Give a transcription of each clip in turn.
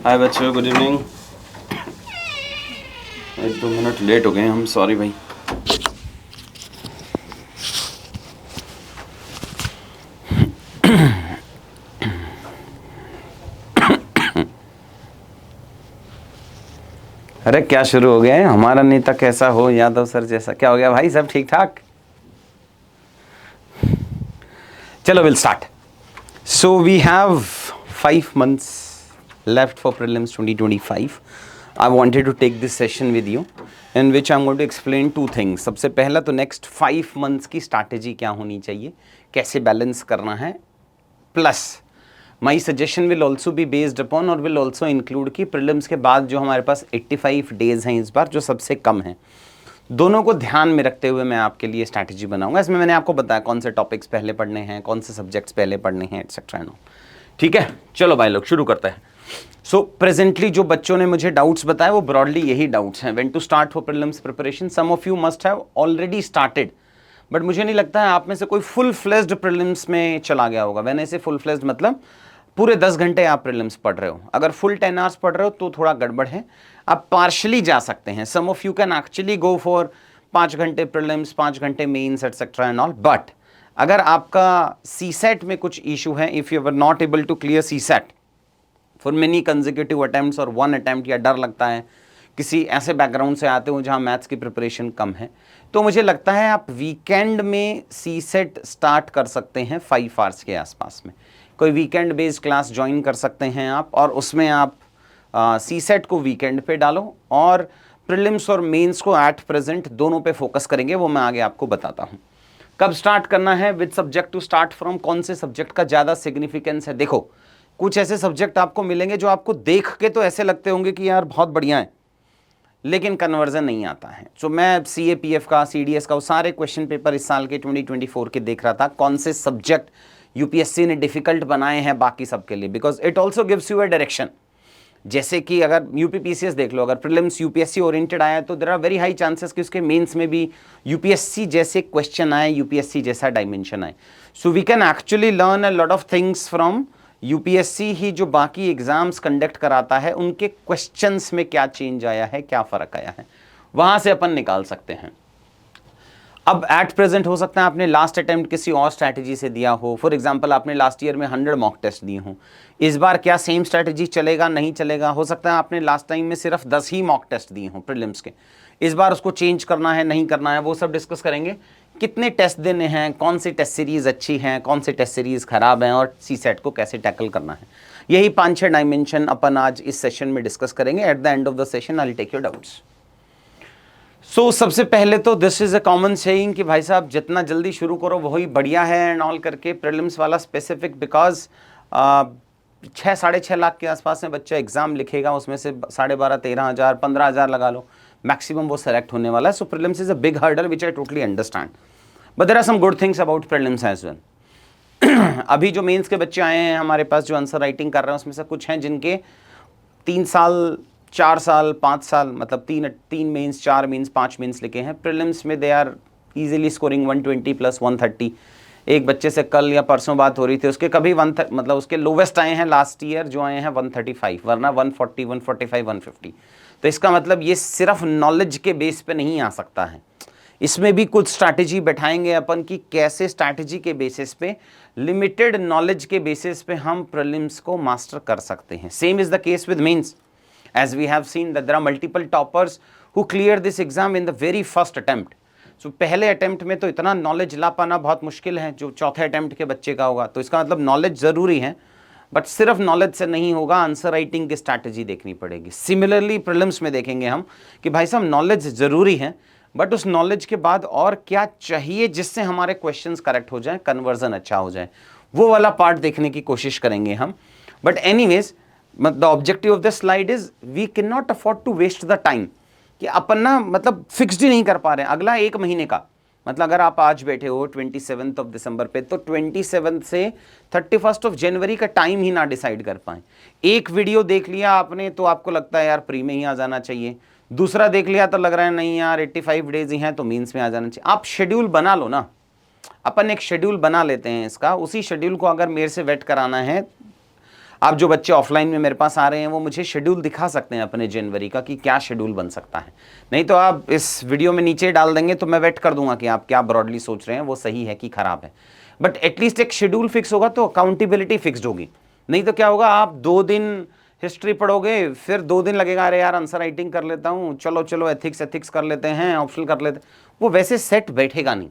हाय बच्चों, good evening. 1-2 minute late हो गए हम, सॉरी भाई। अरे क्या शुरू हो गया है? हमारा नेता कैसा हो, यादव सर जैसा। क्या हो गया भाई? सब ठीक ठाक? चलो we'll start. So we have 5 months left for prelims 2025. I wanted to take this session with you in which I'm going to explain 2 things. सबसे पहला तो नेक्स्ट 5 months की स्ट्रैटेजी क्या होनी चाहिए, कैसे बैलेंस करना है, plus my suggestion will also be based upon और विल ऑल्सो इंक्लूड कि प्रीलिम्स के बाद जो हमारे पास 85 डेज हैं इस बार, जो सबसे कम है, दोनों को ध्यान में रखते हुए मैं आपके लिए स्ट्रैटेजी बनाऊंगा। इसमें मैंने आपको बताया कौन से टॉपिक्स पहले पढ़ने हैं, कौन से सब्जेक्ट्स पहले पढ़ने हैं, एटसेट्रा एंड ऑल। ठीक है, चलो भाई लोग शुरू करते हैं। सो प्रेजेंटली जो बच्चों ने मुझे डाउट्स बताए वो ब्रॉडली यही डाउट्स हैं। When to start for prelims preparation, some of you must have already started, but मुझे नहीं लगता है आप में से कोई फुल फ्लेज्ड प्रीलिम्स में चला गया होगा। मैंने ऐसे फुल फ्लेज्ड मतलब पूरे 10 घंटे आप प्रीलिम्स पढ़ रहे हो। अगर फुल 10 आवर्स पढ़ रहे हो तो थोड़ा गड़बड़ है, आप पार्शली जा सकते हैं। Some of you can actually go for 5 घंटे प्रीलिम्स, 5 घंटे mains etcetera and all. But अगर आपका सी सेट में कुछ इशू है, if you are not able to clear CSAT for many consecutive attempts और 1 अटेम्प्ट, या डर लगता है, किसी ऐसे बैकग्राउंड से आते हो जहां मैथ्स की प्रिपरेशन कम है, तो मुझे लगता है आप वीकेंड में सी सेट स्टार्ट कर सकते हैं 5 आवर्स के आसपास में। कोई वीकेंड बेस्ड क्लास ज्वाइन कर सकते हैं आप, और उसमें आप सी सेट को वीकेंड पे डालो और प्रीलिम्स और मेंस को एट प्रेजेंट दोनों पे फोकस करेंगे। वो मैं आगे आपको बताता हूँ कब स्टार्ट करना है, with subject to start from, कौन से सब्जेक्ट का ज़्यादा सिग्निफिकेंस है। देखो, कुछ ऐसे सब्जेक्ट आपको मिलेंगे जो आपको देख के तो ऐसे लगते होंगे कि यार बहुत बढ़िया है, लेकिन कन्वर्जन नहीं आता है। तो मैं CAPF का, CDS का, वो सारे क्वेश्चन पेपर इस साल के 2024 के देख रहा था, कौन से सब्जेक्ट UPSC ने डिफिकल्ट बनाए हैं बाकी सबके लिए, because it also gives you a direction. जैसे कि अगर UPPCS देख लो, अगर प्रीलिम्स UPSC ओरिएंटेड आया तो there are very high chances कि उसके मेंस में भी UPSC जैसे क्वेश्चन आए, UPSC जैसा डायमेंशन आए। So we can actually learn a lot of things from UPSC ही, जो बाकी एग्जाम्स कंडक्ट कराता है, उनके क्वेश्चंस में क्या चेंज आया है, क्या फर्क आया है, वहां से अपन निकाल सकते हैं। अब एट प्रेजेंट हो सकता है आपने लास्ट अटेम्प्ट किसी और स्ट्रैटेजी से दिया हो। फॉर एग्जांपल आपने लास्ट ईयर में 100 मॉक टेस्ट दिए हों, इस बार क्या सेम स्ट्रैटेजी चलेगा, नहीं चलेगा। हो सकता है आपने लास्ट टाइम में सिर्फ 10 ही मॉक टेस्ट दिए हों प्रीलिम्स के, इस बार उसको चेंज करना है, नहीं करना है, वो सब डिस्कस करेंगे। कितने टेस्ट देने हैं, कौन सी टेस्ट सीरीज अच्छी हैं, कौन सी टेस्ट सीरीज खराब हैं, और सी सेट को कैसे टैकल करना है, यही 5-6 डायमेंशन अपन आज इस सेशन में डिस्कस करेंगे। At the end of the session I will take your doubts. So सबसे पहले तो this is a common saying कि भाई साहब जितना जल्दी शुरू करो वही बढ़िया है एंड ऑल करके। प्रीलिम्स वाला स्पेसिफिक बिकॉज 6-6.5 लाख के आसपास में बच्चा एग्जाम लिखेगा, उसमें से 12,500-13,000 15,000 लगा लो मैक्सिमम वो सेलेक्ट होने वाला है। So prelims is a big hurdle which I totally understand, but there are some good things about prelims as well. अभी जो मेंस के बच्चे आए हैं हमारे पास, जो आंसर राइटिंग कर रहे हैं, उसमें से कुछ हैं जिनके 3 साल 4 साल 5 साल, मतलब 3 मेंस 4 मेंस 5 मेंस लिखे हैं। प्रीलिम्स में they are easily scoring 120 plus 130। एक बच्चे से कल या परसों बात हो रही थी, उसके कभी मतलब उसके लोवेस्ट आए हैं लास्ट ईयर जो आए हैं 135, वरना 140 145 150। तो इसका मतलब ये सिर्फ नॉलेज के बेस पे नहीं आ सकता है, इसमें भी कुछ स्ट्रैटेजी बैठाएंगे अपन कि कैसे स्ट्रैटेजी के बेसिस पे, लिमिटेड नॉलेज के बेसिस पे हम प्रीलिम्स को मास्टर कर सकते हैं। Same is the case with mains, as we have seen that there are multiple toppers who cleared this exam in the very first attempt. So पहले attempt में तो इतना नॉलेज ला पाना बहुत मुश्किल है जो चौथे अटेम्प्ट के बच्चे का होगा। तो इसका मतलब नॉलेज ज़रूरी है, बट सिर्फ नॉलेज से नहीं होगा, आंसर राइटिंग की स्ट्रैटेजी देखनी पड़ेगी। सिमिलरली प्रीलिम्स में देखेंगे हम कि भाई साहब नॉलेज ज़रूरी है, बट उस नॉलेज के बाद और क्या चाहिए जिससे हमारे क्वेश्चंस करेक्ट हो जाए, कन्वर्जन अच्छा हो जाए, वो वाला पार्ट देखने की कोशिश करेंगे हम। But anyways the objective of the slide is we can not afford to waste the time, कि अपन ना मतलब फिक्स्ड ही नहीं कर पा रहे हैं अगला 1 महीने का। मतलब अगर आप आज बैठे हो 27 दिसंबर पे, तो 27 से 31 जनवरी का टाइम ही ना डिसाइड कर पाए। एक वीडियो देख लिया आपने तो आपको लगता है यार प्री में ही आ जाना चाहिए, दूसरा देख लिया तो लग रहा है नहीं यार 85 डेज ही हैं तो मीन्स में आ जाना चाहिए। आप शेड्यूल बना लो ना, अपन एक शेड्यूल बना लेते हैं इसका, उसी शेड्यूल को अगर मेरे से वेट कराना है, आप जो बच्चे ऑफलाइन में मेरे पास आ रहे हैं वो मुझे शेड्यूल दिखा सकते हैं अपने जनवरी का कि क्या शेड्यूल बन सकता है। नहीं तो आप इस वीडियो में नीचे डाल देंगे तो मैं वेट कर दूंगा कि आप क्या ब्रॉडली सोच रहे हैं, वो सही है कि खराब है। बट एटलीस्ट एक शेड्यूल फिक्स होगा तो अकाउंटेबिलिटी फिक्स्ड होगी। नहीं तो क्या होगा, आप 2 दिन हिस्ट्री पढ़ोगे, फिर 2 दिन लगेगा अरे यार आंसर राइटिंग कर लेता हूँ, चलो चलो एथिक्स कर लेते हैं, ऑप्शनल कर लेते हैं, वो वैसे सेट बैठेगा नहीं।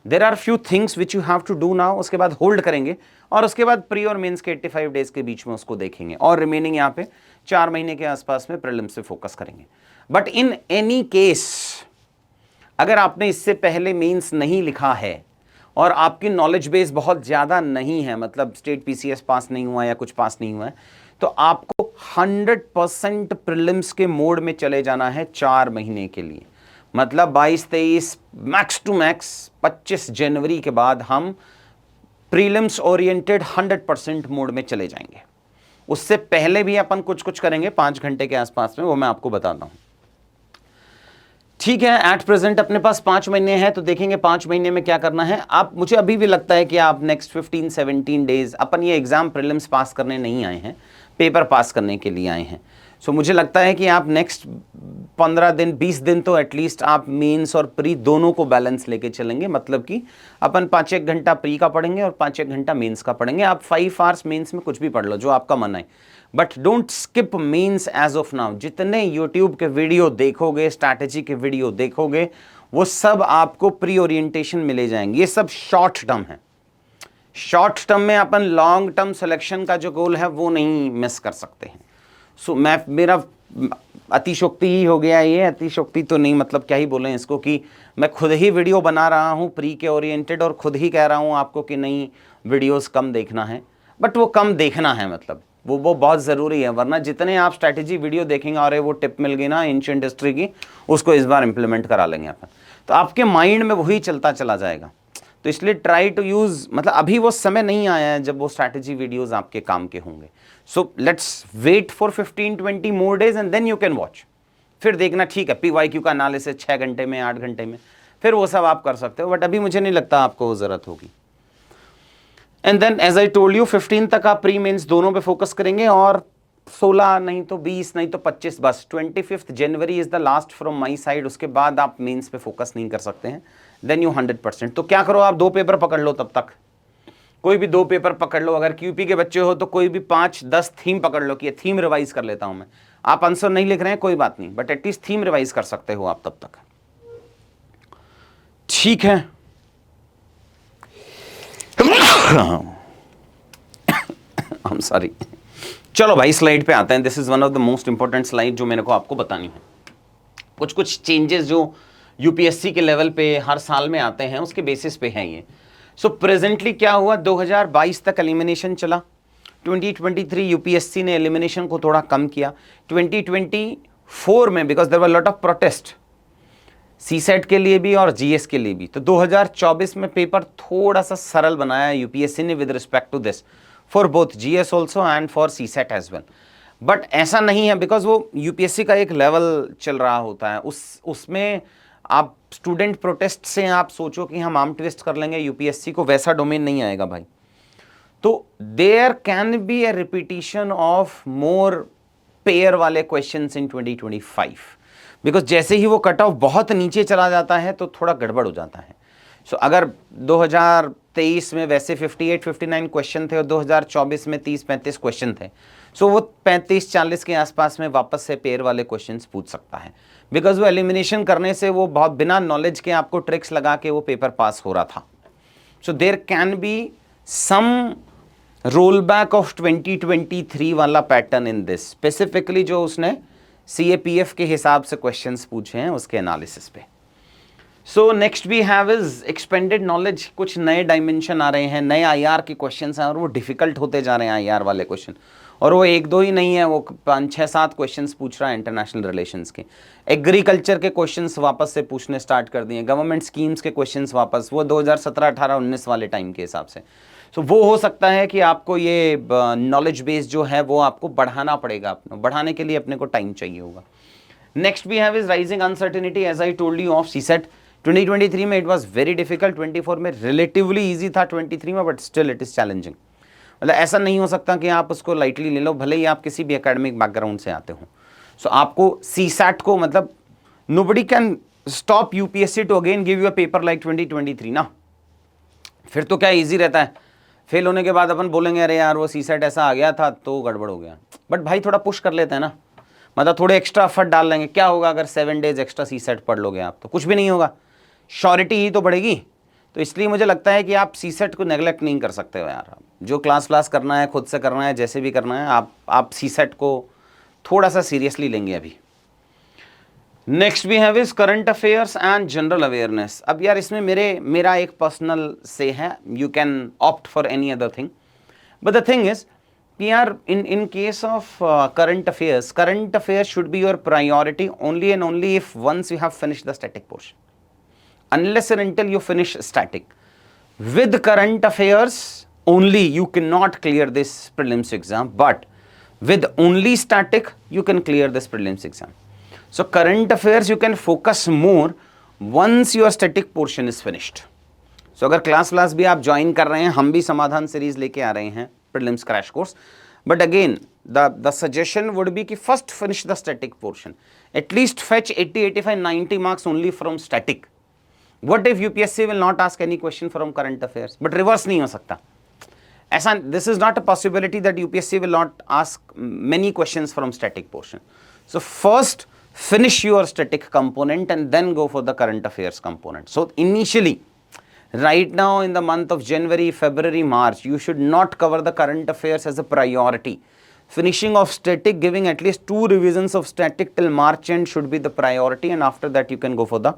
There are few things which you have to do now, उसके बाद होल्ड करेंगे और उसके बाद प्री और मेंस के 85 डेज के बीच में उसको देखेंगे और रिमेनिंग यहाँ पे 4 महीने के आसपास में प्रीलिम्स पे फोकस करेंगे। बट इन एनी केस अगर आपने इससे पहले मेंस नहीं लिखा है और आपकी नॉलेज बेस बहुत ज़्यादा नहीं है, मतलब स्टेट पीसीएस पास नहीं हुआ या कुछ पास नहीं हुआ है, तो आपको 100% प्रीलिम्स के मोड में चले जाना है 4 महीने के लिए। मतलब 22-23 मैक्स टू मैक्स 25 जनवरी के बाद हम प्रीलिम्स ओरिएंटेड 100% मोड में चले जाएंगे। उससे पहले भी अपन कुछ कुछ करेंगे 5 घंटे के आसपास में, वो मैं आपको बताता हूं। ठीक है, एट प्रेजेंट अपने पास 5 महीने हैं, तो देखेंगे 5 महीने में क्या करना है। आप, मुझे अभी भी लगता है कि आप नेक्स्ट 15-17 डेज, अपन ये एग्जाम प्रीलिम्स पास करने नहीं आए हैं, पेपर पास करने के लिए आए हैं। सो मुझे लगता है कि आप नेक्स्ट 15 दिन 20 दिन तो एटलीस्ट आप मेंस और प्री दोनों को बैलेंस लेके चलेंगे। मतलब कि अपन 5-1 घंटा प्री का पढ़ेंगे और 5-1 घंटा मेंस का पढ़ेंगे। आप 5 आवर्स मेंस में कुछ भी पढ़ लो जो आपका मन है, but don't skip mains as of now. जितने यूट्यूब के वीडियो देखोगे, स्ट्रैटेजी के वीडियो देखोगे, वो सब आपको प्री ओरिएंटेशन मिले जाएंगे। ये सब शॉर्ट टर्म है। शॉर्ट टर्म में अपन लॉन्ग टर्म सिलेक्शन का जो गोल है वो नहीं मिस कर सकते हैं। सो मेरा अतिशोक्ति ही हो गया ये, अतिशोक्ति तो नहीं, मतलब क्या ही बोलें इसको, कि मैं खुद ही वीडियो बना रहा हूँ प्री के ओरिएंटेड और खुद ही कह रहा हूँ आपको कि नहीं वीडियोस कम देखना है। बट वो कम देखना है, मतलब वो बहुत ज़रूरी है, वरना जितने आप स्ट्रैटेजी वीडियो देखेंगे और वो टिप मिल गई ना एंशिएंट हिस्ट्री की, उसको इस बार इंप्लीमेंट करा लेंगे अपन, तो आपके माइंड में वही चलता चला जाएगा। तो इसलिए ट्राई टू यूज़, मतलब अभी वो समय नहीं आया है जब वो स्ट्रैटेजी वीडियोस आपके काम के होंगे। So let's wait for 15-20 more days and then you can watch. फिर देखना, ठीक है पीवाईक्यू का एनालिसिस 6 घंटे में, 8 घंटे में, फिर वो सब आप कर सकते हो। बट अभी मुझे नहीं लगता आपको वो ज़रूरत होगी। And then as I told you 15 तक आप प्री मेंस दोनों पे फोकस करेंगे और 16 नहीं तो 20 नहीं तो 25, बस 25 जनवरी is the last from my side. उसके बाद आप मेंस पे फोकस नहीं कर सकते हैं। Then you 100%। तो क्या करो, आप 2 पेपर पकड़ लो, तब तक कोई भी 2 पेपर पकड़ लो। अगर क्यूपी के बच्चे हो तो कोई भी 5-10 थीम पकड़ लो कि ये थीम रिवाइज कर लेता हूं मैं। आप आंसर नहीं लिख रहे हैं कोई बात नहीं, बट एटलीस्ट थीम रिवाइज कर सकते हो आप तब तक। ठीक है I'm sorry। चलो भाई स्लाइड पे आते हैं। This is one of the most important slide जो मेरे को आपको बतानी है। कुछ चेंजेस जो यूपीएससी के लेवल पे हर साल में आते हैं उसके बेसिस पे हैं ये। सो प्रेजेंटली क्या हुआ, 2022 तक एलिमिनेशन चला। 2023 यूपीएससी ने एलिमिनेशन को थोड़ा कम किया। 2024 में because there were lot of protest CSAT के लिए भी और जीएस के लिए भी, तो 2024 में पेपर थोड़ा सा सरल बनाया यूपीएससी ने with respect to this, for both GS also and for CSAT as well. But ऐसा नहीं है बिकॉज वो यूपीएससी का एक लेवल चल रहा होता है, उसमें आप स्टूडेंट प्रोटेस्ट से आप सोचो कि हम आर्म ट्विस्ट कर लेंगे यूपीएससी को, वैसा डोमेन नहीं आएगा भाई। तो there can be a repetition of more pair वाले क्वेश्चंस इन 2025, बिकॉज जैसे ही वो कट ऑफ बहुत नीचे चला जाता है तो थोड़ा गड़बड़ हो जाता है। सो अगर 2023 में वैसे 58-59 क्वेश्चन थे और 2024 में 30-35 क्वेश्चन थे, सो वो 35-40 के आसपास में वापस से पेयर वाले क्वेश्चंस पूछ सकता है, बिकॉज वो एलिमिनेशन करने से वो बहुत बिना नॉलेज के आपको ट्रिक्स लगा के वो पेपर पास हो रहा था। So there can be some roll back of 2023 वाला पैटर्न इन दिस, स्पेसिफिकली जो उसने CAPF के हिसाब से क्वेश्चंस पूछे हैं उसके एनालिसिस पे। So next we have is expanded knowledge. कुछ नए डायमेंशन आ रहे हैं, नए IR के क्वेश्चंस हैं और वो डिफिकल्ट होते जा रहे हैं IR वाले क्वेश्चन, और वो 1-2 ही नहीं है, वो 5-6-7 क्वेश्चंस पूछ रहा है इंटरनेशनल रिलेशंस के। एग्रीकल्चर के क्वेश्चंस वापस से पूछने स्टार्ट कर दिए, गवर्नमेंट स्कीम्स के क्वेश्चंस वापस, वो 2017, 18, 19 वाले टाइम के हिसाब से। सो वो हो सकता है कि आपको ये नॉलेज बेस जो है वो आपको बढ़ाना पड़ेगा, अपना बढ़ाने के लिए अपने को टाइम चाहिए होगा। Next we have is rising uncertainty, as I told you, of CSAT. 2023 में इट वाज वेरी डिफिकल्ट, 24 में रिलेटिवली इजी था, 23 में, but still it is challenging. मतलब ऐसा नहीं हो सकता कि आप उसको लाइटली ले लो, भले ही आप किसी भी एकेडमिक बैकग्राउंड से आते हो। सो आपको सीसैट को मतलब nobody can stop UPSC to again give you a paper like 2023 ना। फिर तो क्या इजी रहता है, फेल होने के बाद अपन बोलेंगे अरे यार वो सीसैट ऐसा आ गया था तो गड़बड़ हो गया। बट भाई थोड़ा पुश कर लेते हैं ना, मतलब थोड़े एक्स्ट्रा एफर्ट डाल लेंगे। क्या होगा अगर 7 डेज एक्स्ट्रा सीसैट पढ़ लोगे आप, तो कुछ भी नहीं होगा, श्योरिटी ही तो बढ़ेगी। तो इसलिए मुझे लगता है कि आप सीसैट को नेगलेक्ट नहीं कर सकते हो यार। जो क्लास करना है खुद से करना है, जैसे भी करना है, आप सीसैट को थोड़ा सा सीरियसली लेंगे अभी। Next we have is current affairs and general awareness. अब यार इसमें मेरा एक पर्सनल से है, you can opt for any other thing, but the thing is कि यार in case of current affairs should be your priority only and only if once you have finished the static portion, unless and until you finish static. With current affairs only you cannot clear this prelims exam, but with only static you can clear this prelims exam. So current affairs you can focus more once your static portion is finished. So अगर class भी आप join कर रहे हैं, हम भी समाधान series लेके आ रहे हैं prelims crash course, but again the suggestion would be कि first finish the static portion, at least fetch 80, 85, 90 marks only from static. What if UPSC will not ask any question from current affairs? But reverse नहीं हो सकता ऐसा, this is not a possibility that UPSC will not ask many questions from static portion. So first finish your static component and then go for the current affairs component. So initially, right now in the month of January, February, March, you should not cover the current affairs as a priority. Finishing of static, giving at least 2 revisions of static till March end should be the priority, and after that you can go for the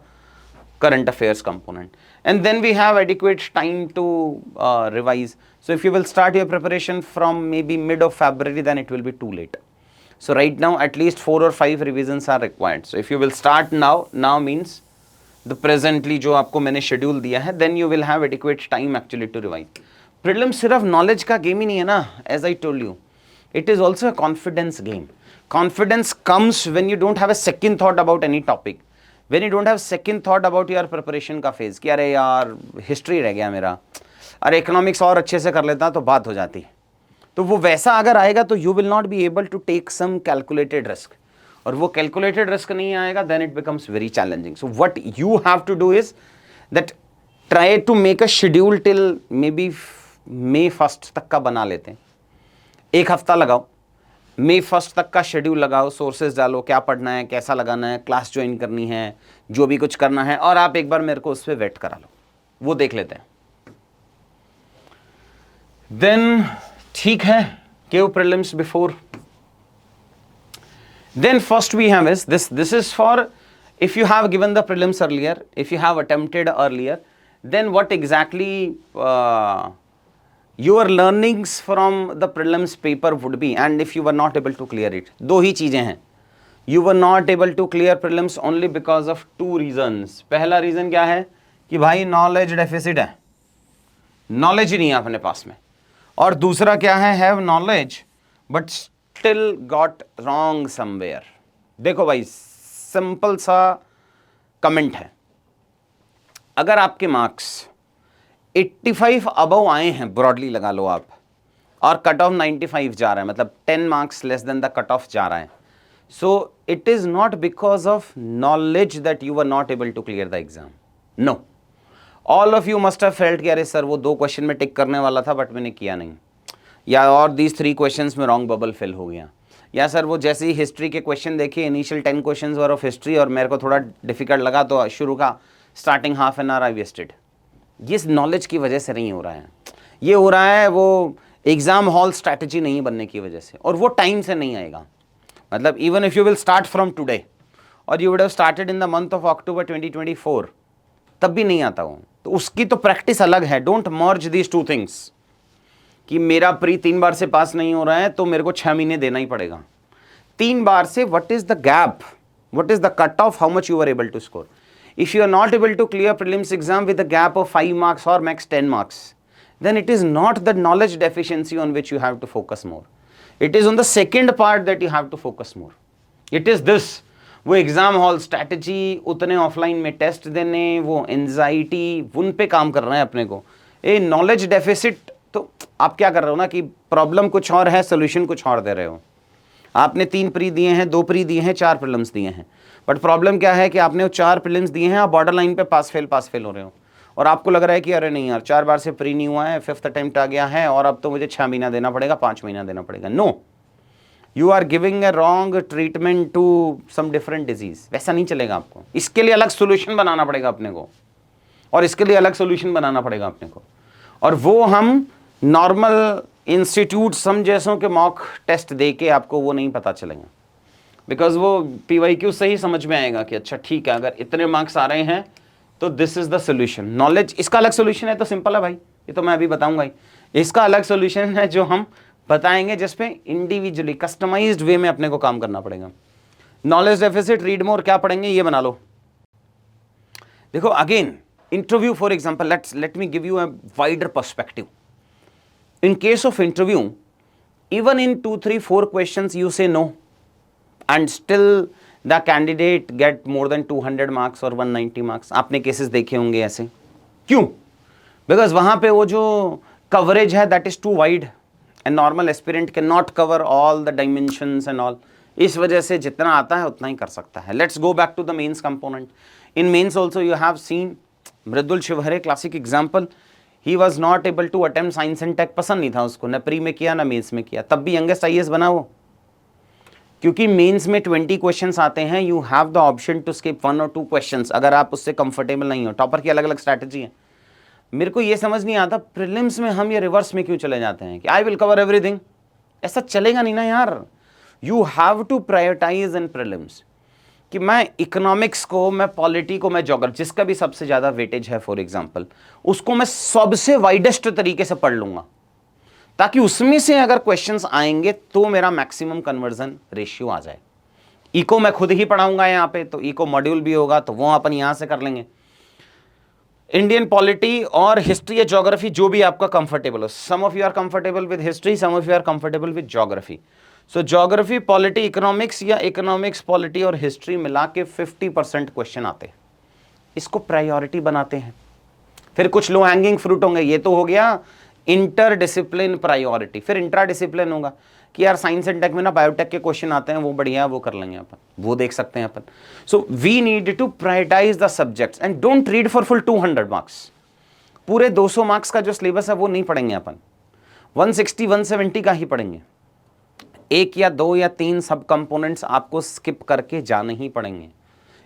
current affairs component, and then we have adequate time to revise. So if you will start your preparation from maybe mid of February, then it will be too late. So right now at least 4 or 5 revisions are required. So if you will start now means the presently जो आपको मैंने schedule दिया है, then you will have adequate time actually to revise. Prelims सिर्फ knowledge का game ही नहीं है ना, as I told you, it is also a confidence game. Confidence comes when you don't have a second thought about any topic. When you don't have second thought about your preparation का phase कि अरे यार history रह गया मेरा, अरे economics और अच्छे से कर लेता तो बात हो जाती, तो वो वैसा अगर आएगा तो you will not be able to take some calculated risk, और वो calculated risk नहीं आएगा then it becomes very challenging. So what you have to do is that try to make a schedule till maybe May 1st तक का बना लेते हैं, एक हफ्ता लगाओ, May 1st तक का शेड्यूल लगाओ, सोर्सेज डालो, क्या पढ़ना है, कैसा लगाना है, क्लास ज्वाइन करनी है, जो भी कुछ करना है, और आप एक बार मेरे को उस पर वेट करा लो, वो देख लेते हैं। देन ठीक है, give prelims before. Then first we have is this is for if you have given the prelims earlier, if you have attempted earlier, then what exactly your learnings from the prelims paper would be, and if you were not able to clear it. दो ही चीजें हैं, you were not able to clear prelims only because of 2 reasons. पहला reason क्या है कि भाई knowledge deficit है, knowledge ही नहीं है अपने पास में, और दूसरा क्या है, have knowledge but still got wrong somewhere. देखो भाई सिंपल सा कमेंट है, अगर आपके मार्क्स 85 अबव आए हैं, ब्रॉडली लगा लो आप, और कट ऑफ 95 जा रहा है, मतलब 10 marks less than the cut जा रहा है, so it is not because of knowledge that you were not able to clear the exam. No, all of you must have felt कि अरे sir वो 2 क्वेश्चन में टिक करने वाला था बट मैंने किया नहीं, या और दीज 3 क्वेश्चंस में रॉन्ग बबल फिल हो गया, या सर वो जैसे ही हिस्ट्री के क्वेश्चन देखिए, initial 10 questions were of history और मेरे को थोड़ा डिफिकल्ट लगा तो शुरू का starting half an hour I wasted. ये नॉलेज की वजह से नहीं हो रहा है, ये हो रहा है वो एग्जाम हॉल स्ट्रैटेजी नहीं बनने की वजह से, और वो टाइम से नहीं आएगा. मतलब even if you will start from today और you would have started in the month of October 2024, तब भी नहीं आता हूँ, तो उसकी तो प्रैक्टिस अलग है. डोंट मर्ज दीज 2 थिंग्स कि मेरा प्री 3 बार से पास नहीं हो रहा है तो मेरे को 6 महीने देना ही पड़ेगा. 3 बार से what is the gap, what is the cut, how much you are able to score. If you are not able to clear prelims exam with a gap of 5 marks or max 10 marks, then it is not the knowledge deficiency on which you have to focus more. It is on the second part that you have to focus more. It is this, वो exam hall strategy, उतने offline में test देने, वो anxiety, उन पे काम कर रहे हैं अपने को. ये नॉलेज डेफिसिट तो आप क्या कर रहे हो ना कि प्रॉब्लम कुछ और है, सोल्यूशन कुछ और दे रहे हो। आपने 3 प्री दिए हैं, 2 प्री दिए हैं, 4 प्रीलिम्स दिए हैं, बट प्रॉब्लम क्या है कि आपने वो 4 प्रीलिम्स दिए हैं, आप बॉर्डर लाइन पे पास फेल हो रहे हो, और आपको लग रहा है कि अरे नहीं यार 4 बार से प्री नहीं हुआ है, 5th अटेम्प्ट आ गया है और अब तो मुझे 6 महीना देना पड़ेगा, 5 महीना देना पड़ेगा। No, you are giving a wrong treatment to some different disease. वैसा नहीं चलेगा, आपको इसके लिए अलग सोल्यूशन बनाना पड़ेगा अपने को, और इसके लिए अलग सोल्यूशन बनाना पड़ेगा अपने को, और वो हम नॉर्मल इंस्टीट्यूट हम जैसों के मॉक टेस्ट दे के आपको वो नहीं पता चलेगा, बिकॉज वो PYQ से ही समझ में आएगा कि अच्छा ठीक है, अगर इतने मार्क्स आ रहे हैं तो this is the solution. Knowledge इसका अलग सोल्यूशन है तो सिंपल है भाई, ये तो मैं अभी बताऊंगा ही। इसका अलग सोल्यूशन है जो हम बताएंगे, जिसपे इंडिविजुअली कस्टमाइज्ड वे में अपने को काम करना पड़ेगा। नॉलेज डेफिसिट, रीड मोर, क्या पढ़ेंगे ये बना लो। देखो again interview for example, let me give you a wider perspective. In case of interview, even in 2, 3, 4 questions you say no, and still the candidate get more than 200 marks or 190 marks. आपने cases देखे होंगे ऐसे, क्यों? Because वहां पे वो जो coverage है that is too wide and normal aspirant can not cover all the dimensions and all. इस वजह से जितना आता है उतना ही कर सकता है। Let's go back to the mains component. In mains also you have seen Mridul Shivhare, classic example. He was not able to attempt science and tech, पसंद नहीं था उसको, न प्री में किया ना मेंस में किया, तब भी यंगेस्ट IAS बना वो। क्योंकि मेंस में 20 क्वेश्चंस आते हैं, you have the option to skip 1 और 2 क्वेश्चंस अगर आप उससे कंफर्टेबल नहीं हो। टॉपर की अलग अलग स्ट्रैटेजी है। मेरे को ये समझ नहीं आता प्रीलिम्स में हम ये रिवर्स में क्यों चले जाते हैं कि आई विल कवर एवरीथिंग। ऐसा चलेगा नहीं ना यार। You have to prioritize in prelims कि मैं इकोनॉमिक्स को, मैं पॉलिटी को, मैं ज्योग्राफी, जिसका भी सबसे ज़्यादा वेटेज है फॉर एग्जांपल, उसको मैं सबसे वाइडेस्ट तरीके से पढ़ लूंगा, ताकि उसमें से अगर क्वेश्चंस आएंगे तो मेरा मैक्सिमम कन्वर्जन रेशियो आ जाए। इको मैं खुद ही पढ़ाऊंगा यहाँ पे, तो इको मॉड्यूल भी होगा तो वो अपन यहाँ से कर लेंगे। इंडियन पॉलिटी और हिस्ट्री या ज्योग्राफी, जो भी आपका कंफर्टेबल हो। Some of you are comfortable with history, some of you are comfortable with geography. So geography, polity, economics या इकोनॉमिक्स, पॉलिटी और हिस्ट्री मिला के 50% क्वेश्चन आते हैं। इसको प्रायोरिटी बनाते हैं। फिर कुछ लो हैंगिंग फ्रूट होंगे। ये तो हो गया इंटर डिसिप्लिन प्रायोरिटी। फिर इंट्रा डिसिप्लिन होगा कि यार साइंस एंड टेक में ना बायोटेक के क्वेश्चन आते हैं, वो बढ़िया, वो कर लेंगे अपन, वो देख सकते हैं अपन। So we need to prioritise the subjects and don't read for full 200 marks. पूरे 200 मार्क्स का जो सिलेबस है वो नहीं पढ़ेंगे अपन, 160 170 का ही पढ़ेंगे। 1 या 2 या 3 सब कंपोनेंट्स आपको स्किप करके जाने ही पड़ेंगे।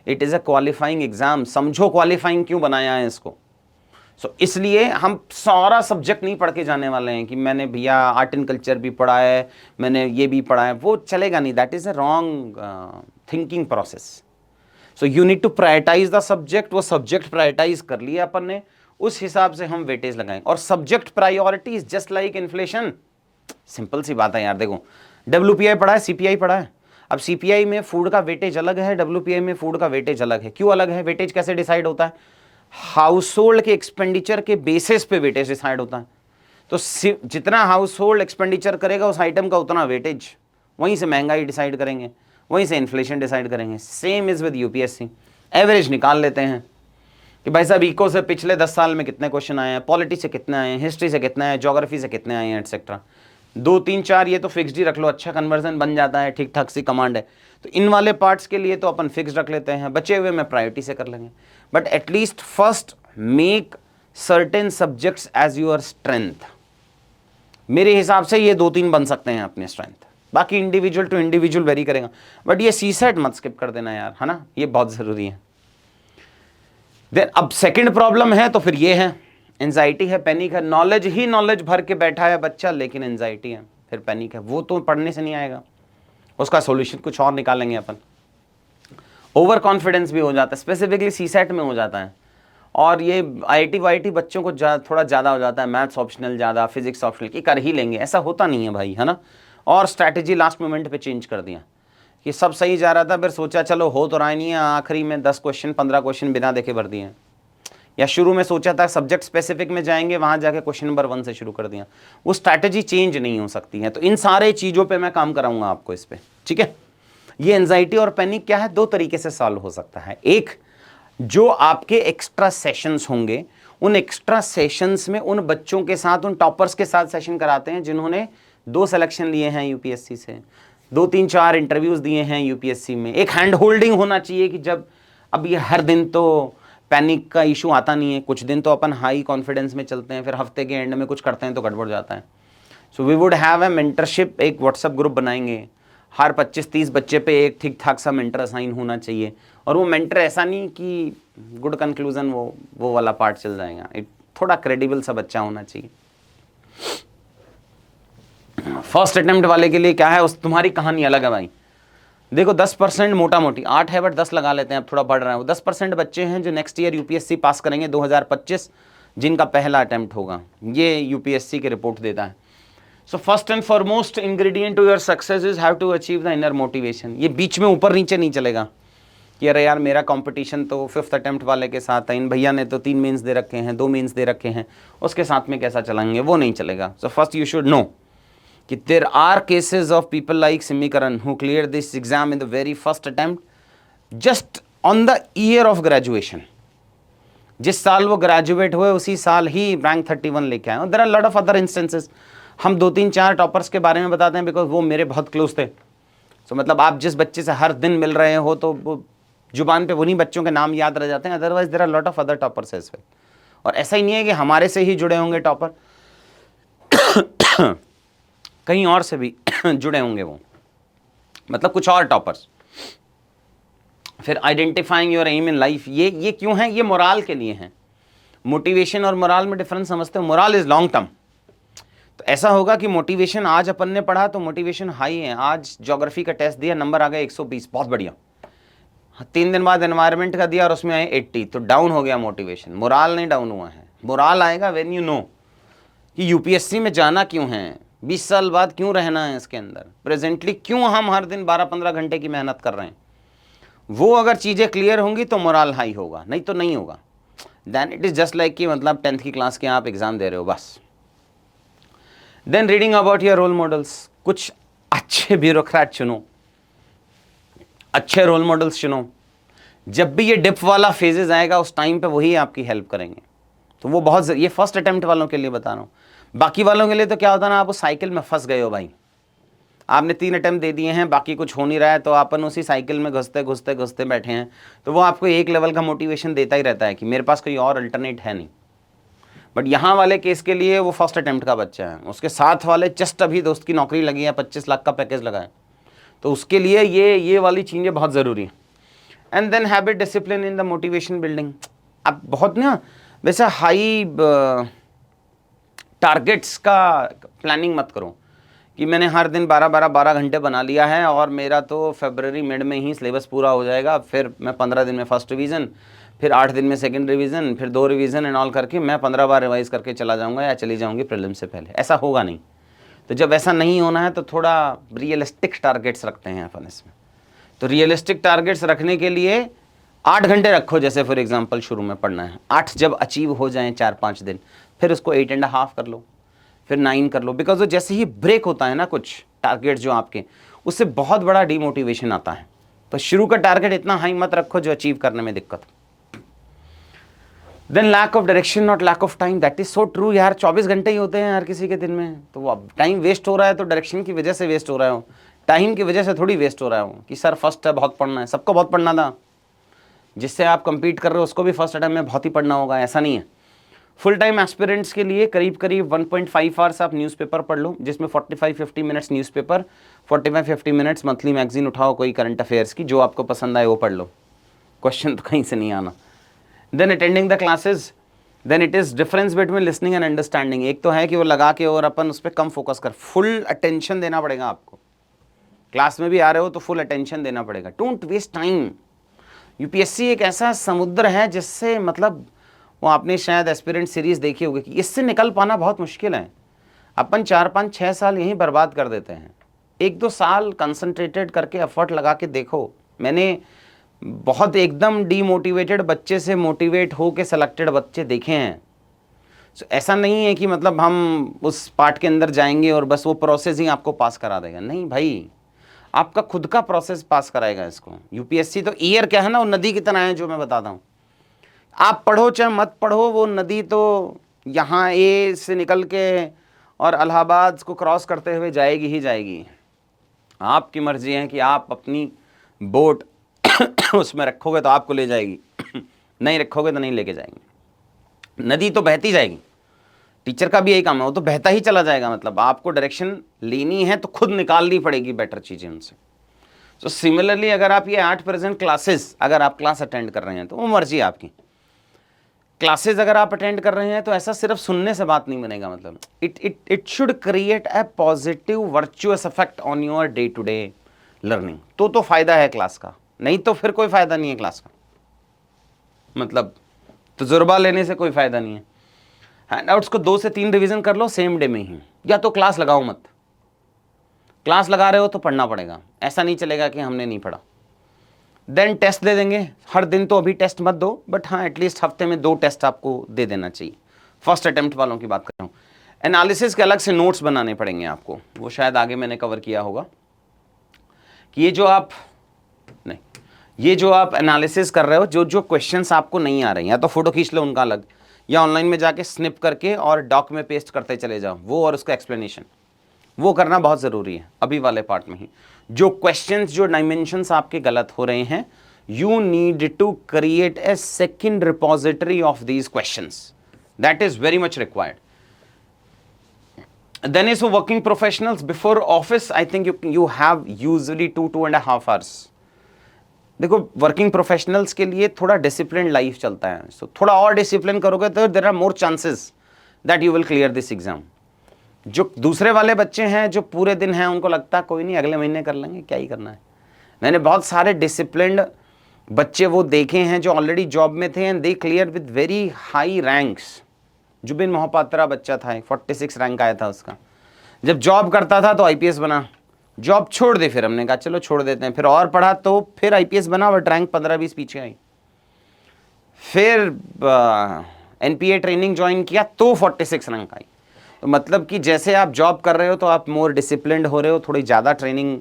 It is a qualifying exam. समझो क्वालिफाइंग क्यों बनाया है इसको। सो इसलिए हम सारा सब्जेक्ट नहीं पढ़ के जाने वाले हैं कि मैंने भैया आर्ट एंड कल्चर भी पढ़ा है, मैंने ये भी पढ़ा है, वो चलेगा नहीं। That is a wrong thinking process. So you need to prioritise the subject. वो सब्जेक्ट प्रायोरिटाइज कर लिया अपन ने, उस हिसाब से हम वेटेज लगाएं। और subject priority is just like inflation. Simple सी बात है यार। देखो WPI पढ़ा है, CPI पढ़ा है। अब CPI में फूड का वेटेज अलग है, WPI में फूड का वेटेज अलग है। क्यों अलग है? वेटेज कैसे डिसाइड होता है? हाउस होल्ड के एक्सपेंडिचर के बेसिस पे वेटेज डिसाइड होता है। तो जितना हाउस होल्ड एक्सपेंडिचर करेगा उस आइटम का उतना वेटेज, वहीं से महंगाई डिसाइड करेंगे, वहीं से इन्फ्लेशन डिसाइड करेंगे। Same is with UPSC। Average निकाल लेते हैं कि भाई साहब इको से पिछले 10 साल में कितने क्वेश्चन आए हैं, पॉलिटी से कितने आए हैं, हिस्ट्री से कितने आए हैं, ज्योग्राफी से कितने आए हैं, एटसेट्रा। 2 3 4 ये तो फिक्स्ड ही रख लो, अच्छा कन्वर्जन बन जाता है, ठीक ठाक सी कमांड है। तो इन वाले पार्ट्स के लिए तो अपन फिक्स रख लेते हैं, बचे हुए में प्रायोरिटी से कर लेंगे। But at least first make certain subjects as your strength. मेरे हिसाब से ये 2-3 बन सकते हैं अपने स्ट्रेंथ, बाकी इंडिविजुअल टू इंडिविजुअल वेरी करेगा। बट ये CSAT मत स्किप कर देना यार, है ना, ये बहुत जरूरी है। देन अब सेकंड प्रॉब्लम है तो फिर ये है एंजाइटी है, पैनिक है। नॉलेज ही नॉलेज भर के बैठा है बच्चा, लेकिन एंजाइटी है, फिर पैनिक है। वो तो पढ़ने से नहीं आएगा, उसका सॉल्यूशन कुछ और निकालेंगे अपन। ओवर कॉन्फिडेंस भी हो जाता है, स्पेसिफिकली CSAT में हो जाता है। और ये IIT वाईटी बच्चों को थोड़ा ज़्यादा हो जाता है, मैथ्स ऑप्शनल ज़्यादा, फिजिक्स ऑप्शनल, कि कर ही लेंगे, ऐसा होता नहीं है भाई, है ना। और स्ट्रैटेजी लास्ट मोमेंट पे चेंज कर दिया कि सब सही जा रहा था, फिर सोचा चलो हो तो रहा नहीं है, आखिरी में 10 क्वेश्चन 15 क्वेश्चन बिना देखे भर दिए। या शुरू में सोचा था सब्जेक्ट स्पेसिफिक में जाएंगे, वहाँ जाके क्वेश्चन नंबर 1 से शुरू कर दिया। वो स्ट्रैटेजी चेंज नहीं हो सकती है। तो इन सारे चीज़ों पे मैं काम कराऊंगा आपको इस पे, ठीक है। ये एंजाइटी और पैनिक क्या है, 2 तरीके से सॉल्व हो सकता है। एक, जो आपके एक्स्ट्रा सेशंस होंगे उन एक्स्ट्रा सेशंस में उन बच्चों के साथ, उन टॉपर्स के साथ सेशन कराते हैं जिन्होंने 2 सिलेक्शन लिए हैं यूपीएससी से, 2 3 4 इंटरव्यूज़ दिए हैं यूपीएससी में। एक हैंड होल्डिंग होना चाहिए कि जब, अब ये हर दिन तो पैनिक का इशू आता नहीं है, कुछ दिन तो अपन हाई कॉन्फिडेंस में चलते हैं, फिर हफ्ते के एंड में कुछ करते हैं तो गड़बड़ जाता है। So we would have a mentorship, एक व्हाट्सएप ग्रुप बनाएंगे, हर 25-30 बच्चे पे एक ठीक ठाक सा मेंटर असाइन होना चाहिए। और वो मेंटर ऐसा नहीं कि गुड कंक्लूजन वो वाला पार्ट चल जाएगा, एक थोड़ा क्रेडिबल सा बच्चा होना चाहिए। फर्स्ट अटेम्प्ट वाले के लिए क्या है, उस तुम्हारी कहानी अलग है भाई। देखो 10% मोटा मोटी 8 है बट 10 लगा लेते हैं, अब थोड़ा बढ़ रहा है। वो 10% बच्चे हैं जो नेक्स्ट ईयर यूपीएससी पास करेंगे 2025, जिनका पहला अटेम्प्ट होगा। ये यूपीएससी की रिपोर्ट देता है। So first and foremost ingredient to your success is have to achieve the inner motivation. ये बीच में ऊपर नीचे नहीं चलेगा कि अरे यार मेरा कंपटीशन तो 5th अटेम्प्ट वाले के साथ है, इन भैया ने तो 3 मेंस दे रखे हैं, 2 मेंस दे रखे हैं, उसके साथ में कैसा चलेंगे, वो नहीं चलेगा। So first you should know कि there are cases of people like Simi Karan who clear this exam in the very first attempt just on the year of graduation. जिस साल वो ग्रेजुएट हुए उसी साल ही रैंक 31 लेके आए। There are lot of other instances. हम 2 3 4 टॉपर्स के बारे में बताते हैं बिकॉज वो मेरे बहुत क्लोज थे। सो मतलब आप जिस बच्चे से हर दिन मिल रहे हो तो वो जुबान पे उन्हीं बच्चों के नाम याद रह जाते हैं, otherwise there are lot of other toppers as well. और ऐसा ही नहीं है कि हमारे से ही जुड़े होंगे टॉपर, कहीं और से भी जुड़े होंगे वो, मतलब कुछ और टॉपर्स। फिर identifying your aim in life, ये क्यों है, ये मोराल के लिए है। मोटिवेशन और मोराल में डिफरेंस समझते हो। Morale is long term. तो ऐसा होगा कि मोटिवेशन आज अपन ने पढ़ा तो मोटिवेशन हाई है, आज ज्योग्राफी का टेस्ट दिया नंबर आ गया 120, बहुत बढ़िया। 3 दिन बाद एनवायरनमेंट का दिया और उसमें आए 80, तो डाउन हो गया मोटिवेशन। मोराल नहीं डाउन हुआ है। मोराल आएगा व्हेन यू नो कि यूपीएससी में जाना क्यों है, 20 साल बाद क्यों रहना है इसके अंदर, प्रेजेंटली क्यों हम हर दिन 12-15 घंटे की मेहनत कर रहे हैं। वो अगर चीज़ें क्लियर होंगी तो मोराल हाई होगा, नहीं तो नहीं होगा। Then it is just like कि मतलब 10th की क्लास के आप एग्जाम दे रहे हो बस। Then reading about your role models, कुछ अच्छे ब्यूरोक्रेट चुनो, अच्छे रोल मॉडल्स चुनो। जब भी ये डिप वाला फेजेस आएगा उस टाइम पे वही आपकी हेल्प करेंगे। तो वो बहुत, ये फर्स्ट अटेम्प्ट वालों के लिए बता रहा हूँ। बाकी वालों के लिए तो क्या होता है ना, आप उस साइकिल में फंस गए हो भाई, आपने 3 अटेम्प्ट दे दिए हैं, बाकी कुछ हो नहीं रहा है, तो अपन उसी साइकिल में घुसते घुसते घुसते बैठे हैं। तो वो आपको एक लेवल का मोटिवेशन देता ही रहता है कि मेरे पास कोई और अल्टरनेट है नहीं। बट यहाँ वाले केस के लिए वो फर्स्ट अटेम्प्ट का बच्चा है, उसके साथ वाले जस्ट अभी दोस्त की नौकरी लगी है, 25 लाख का पैकेज लगा है, तो उसके लिए ये वाली चीज़ें बहुत ज़रूरी हैं। And then habit discipline in the motivation building. अब बहुत ना वैसे हाई टारगेट्स का प्लानिंग मत करो कि मैंने हर दिन 12 घंटे बना लिया है और मेरा तो फरवरी मिड में ही सिलेबस पूरा हो जाएगा, फिर मैं 15 दिन में फर्स्ट रिवीजन, फिर 8 दिन में सेकंड रिवीजन, फिर 2 रिवीजन एंड ऑल करके मैं 15 बार रिवाइज करके चला जाऊंगा या चली जाऊंगी प्रीलिम से पहले। ऐसा होगा नहीं। तो जब ऐसा नहीं होना है तो थोड़ा रियलिस्टिक टारगेट्स रखते हैं अपन इसमें। तो रियलिस्टिक टारगेट्स रखने के लिए 8 घंटे रखो, जैसे फॉर एग्जांपल शुरू में पढ़ना है, 8 जब अचीव हो जाएं 4-5 दिन, फिर उसको 8.5 कर लो, फिर 9 कर लो। बिकॉज वो जैसे ही ब्रेक होता है ना कुछ टारगेट जो आपके, उससे बहुत बड़ा डिमोटिवेशन आता है। तो शुरू का टारगेट इतना हाई मत रखो जो अचीव करने में दिक्कत हो। Then lack of direction not lack of time, that is so true यार। 24 घंटे ही होते हैं हर किसी के दिन में, तो वो टाइम वेस्ट हो रहा है तो डायरेक्शन की वजह से वेस्ट हो रहा हो, टाइम की वजह से थोड़ी वेस्ट हो रहा हो कि सर फर्स्ट है बहुत पढ़ना है। सबको बहुत पढ़ना था, जिससे आप compete कर रहे हो उसको भी फर्स्ट अटेम्प्ट में बहुत ही पढ़ना होगा, ऐसा नहीं है। फुल टाइम एस्पिरेंट्स के लिए करीब 1.5 आवर्स आप न्यूज़पेपर पढ़ लो, जिसमें 45-50 minutes newspaper, 45-50 minutes monthly magazine उठाओ कोई करंट अफेयर्स की, जो आपको पसंद आए वो पढ़ लो, क्वेश्चन तो कहीं से नहीं आना। Then attending the classes, then it is difference between listening and understanding. एक तो है कि वो लगा के और अपन उस पर कम फोकस कर, फुल अटेंशन देना पड़ेगा आपको। क्लास में भी आ रहे हो तो फुल अटेंशन देना पड़ेगा, डोंट वेस्ट टाइम। यूपीएससी एक ऐसा समुद्र है जिससे मतलब वो आपने शायद एस्पिरेंट सीरीज़ देखी होगी कि इससे निकल पाना बहुत मुश्किल है। अपन 4-5-6 साल यहीं बर्बाद कर देते हैं। 1-2 साल कंसंट्रेटेड करके एफर्ट लगा के देखो। मैंने बहुत एकदम डीमोटिवेटेड बच्चे से मोटिवेट हो के सेलेक्टेड बच्चे देखे हैं। सो ऐसा नहीं है कि मतलब हम उस पार्ट के अंदर जाएंगे और बस वो प्रोसेस ही आपको पास करा देगा, नहीं भाई, आपका खुद का प्रोसेस पास कराएगा इसको। यूपीएससी तो ईयर क्या है ना, वो नदी की तरह है जो मैं बताता हूँ आप पढ़ो चाहे मत पढ़ो, वो नदी तो यहाँ ए से निकल के और इलाहाबाद को क्रॉस करते हुए जाएगी ही जाएगी। आपकी मर्जी है कि आप अपनी बोट उसमें रखोगे तो आपको ले जाएगी, नहीं रखोगे तो नहीं लेके जाएंगे। नदी तो बहती जाएगी, टीचर का भी यही काम है, वो तो बहता ही चला जाएगा। मतलब आपको डायरेक्शन लेनी है तो खुद निकालनी पड़ेगी बेटर चीज़ें उनसे। तो सिमिलरली अगर आप ये 8% क्लासेस अगर आप क्लास अटेंड कर रहे हैं तो वो मर्जी आपकी। क्लासेस अगर आप अटेंड कर रहे हैं तो ऐसा सिर्फ सुनने से बात नहीं बनेगा। मतलब it should create a positive virtuous effect on your day to day learning. तो फायदा है क्लास का, नहीं तो फिर कोई फायदा नहीं है क्लास का। मतलब तजुर्बा लेने से कोई फायदा नहीं है। हैंडआउट्स को 2 से 3 रिवीजन कर लो सेम डे में ही, या तो क्लास लगाओ मत। क्लास लगा रहे हो तो पढ़ना पड़ेगा, ऐसा नहीं चलेगा कि हमने नहीं पढ़ा। देन टेस्ट दे देंगे हर दिन, तो अभी टेस्ट मत दो, बट हाँ एटलीस्ट हफ्ते में 2 टेस्ट आपको दे देना चाहिए। फर्स्ट अटेम्प्ट वालों की बात कर रहा हूँ। एनालिसिस के अलग से नोट्स बनाने पड़ेंगे आपको, वो शायद आगे मैंने कवर किया होगा कि ये जो आप एनालिसिस कर रहे हो, जो क्वेश्चंस आपको नहीं आ रहे हैं, या तो फोटो खींच लो उनका अलग, या ऑनलाइन में जाके स्निप करके और डॉक में पेस्ट करते चले जाओ, वो और उसका एक्सप्लेनेशन वो करना बहुत ज़रूरी है अभी वाले पार्ट में ही। जो क्वेश्चंस, जो डायमेंशंस आपके गलत हो रहे हैं, you need to create a second repository of these questions, that is very much required. Then is for working professionals before office, I think you have usually 2.5 hours. देखो working professionals के लिए थोड़ा discipline life चलता है, सो थोड़ा और discipline करोगे तो there are more chances that you will clear this exam. जो दूसरे वाले बच्चे हैं जो पूरे दिन हैं, उनको लगता है कोई नहीं अगले महीने कर लेंगे, क्या ही करना है। मैंने बहुत सारे डिसिप्लिन्ड बच्चे वो देखे हैं जो ऑलरेडी जॉब में थे and they clear with very high ranks. Zubin Mohapatra बच्चा था, 46 रैंक आया था उसका। जब जॉब करता था तो आईपीएस बना, जॉब छोड़ दे, फिर हमने कहा चलो छोड़ देते हैं, फिर और पढ़ा तो फिर आईपीएस बना, बट रैंक 15-20 पीछे आई। फिर एनपीए ट्रेनिंग ज्वाइन किया तो 46 रैंक आई। तो मतलब कि जैसे आप जॉब कर रहे हो तो आप मोर डिसिप्लिन्ड हो रहे हो, थोड़ी ज़्यादा ट्रेनिंग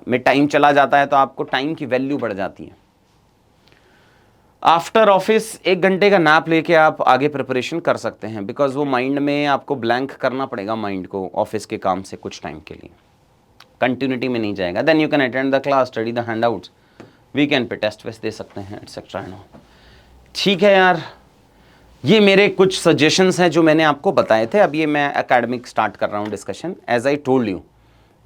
में टाइम चला जाता है तो आपको टाइम की वैल्यू बढ़ जाती है। आफ्टर ऑफिस 1 घंटे का नैप लेके आप आगे प्रिपरेशन कर सकते हैं, बिकॉज वो माइंड में आपको ब्लैंक करना पड़ेगा माइंड को ऑफिस के काम से कुछ टाइम के लिए, कंटिन्यूटी में नहीं जाएगा। Then you can attend the class, study the handouts, weekend पे टेस्ट वेस्ट दे सकते हैं एटसेट्रा। ठीक है यार, ये मेरे कुछ सजेशंस हैं जो मैंने आपको बताए थे। अब ये मैं एकेडमिक स्टार्ट कर रहा हूँ discussion. As I told you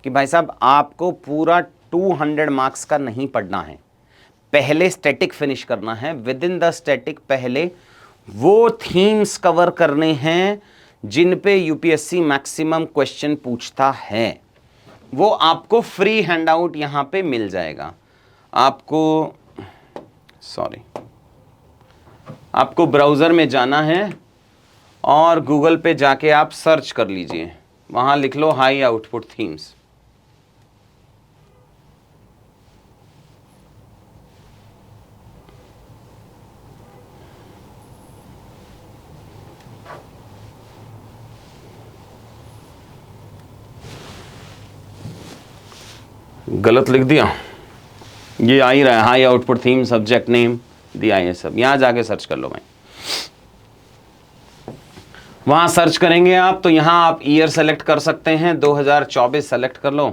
कि भाई साहब आपको पूरा 200 मार्क्स का नहीं पढ़ना है, पहले स्टैटिक फिनिश करना है। विद इन द स्टैटिक पहले वो थीम्स कवर करने हैं जिन पे यूपीएससी मैक्सिमम क्वेश्चन पूछता है। वो आपको फ्री हैंडआउट यहाँ पे मिल जाएगा। आपको ब्राउज़र में जाना है और गूगल पे जाके आप सर्च कर लीजिए, वहाँ लिख लो हाई आउटपुट थीम्स। गलत लिख दिया, ये आ ही रहा है, high output theme, subject name दिया है सब। यहाँ जाके सर्च कर लो भाई। वहाँ सर्च करेंगे आप तो यहाँ आप ईयर सेलेक्ट कर सकते हैं, 2024 सेलेक्ट कर लो।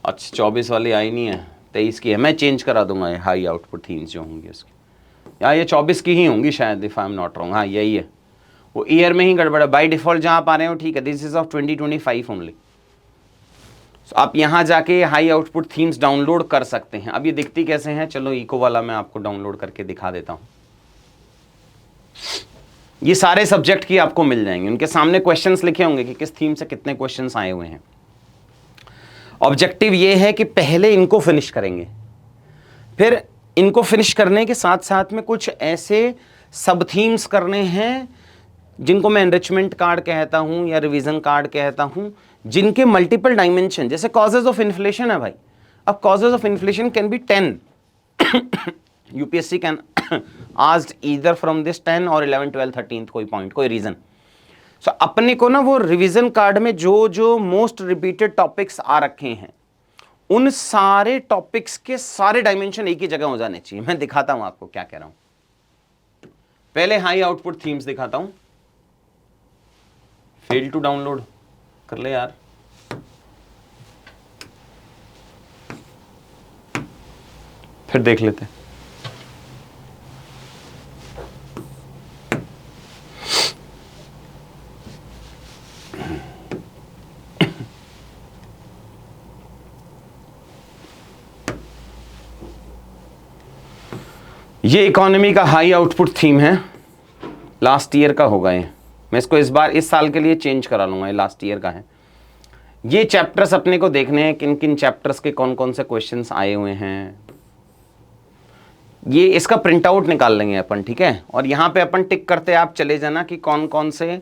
अच्छा 24 वाली आई नहीं है, 23 की है, मैं चेंज करा दूंगा। ये हाई आउटपुट थीम्स जो होंगी उसकी, या ये 24 की ही होंगी शायद, if I am not wrong. हाँ यही है, वो ईयर में ही गड़बड़ है। बाई डिफॉल्ट जहाँ आप आ रहे हो ठीक है, दिस इज ऑफ 2025 ओनली। तो आप यहाँ जाके हाई आउटपुट थीम्स डाउनलोड कर सकते हैं। अब ये दिखती कैसे हैं, चलो इको वाला मैं आपको डाउनलोड करके दिखा देता हूँ। ये सारे सब्जेक्ट की आपको मिल जाएंगे, उनके सामने क्वेश्चंस लिखे होंगे कि किस थीम से कितने क्वेश्चंस आए हुए हैं। ऑब्जेक्टिव ये है कि पहले इनको फिनिश करेंगे, फिर इनको फिनिश करने के साथ साथ में कुछ ऐसे सब थीम्स करने हैं जिनको मैं एनरिचमेंट कार्ड कहता हूँ या रिवीजन कार्ड कहता हूँ, जिनके मल्टीपल डायमेंशन, जैसे कॉजेज ऑफ इन्फ्लेशन है भाई। अब causes of inflation can be 10 UPSC can asked either from this 10 और 11, 12, 13 कोई पॉइंट, कोई रीजन। सो अपने को ना वो रिवीजन कार्ड में जो जो मोस्ट रिपीटेड टॉपिक्स आ रखे हैं, उन सारे टॉपिक्स के सारे डायमेंशन एक ही जगह हो जाने चाहिए। मैं दिखाता हूं आपको क्या कह रहा हूं। पहले हाई आउटपुट थीम्स दिखाता हूं। फेल टू डाउनलोड कर ले यार। फिर देख लेते हैं। ये इकोनॉमी का हाई आउटपुट थीम है, लास्ट ईयर का होगा ये। मैं इसको इस बार इस साल के लिए चेंज करा लूंगा, ये लास्ट ईयर का है। ये चैप्टर्स अपने को देखने हैं, किन किन चैप्टर्स के कौन कौन से क्वेश्चंस आए हुए हैं। ये इसका प्रिंट आउट निकाल लेंगे अपन, ठीक है। और यहाँ पे अपन टिक करते आप चले जाना कि कौन कौन से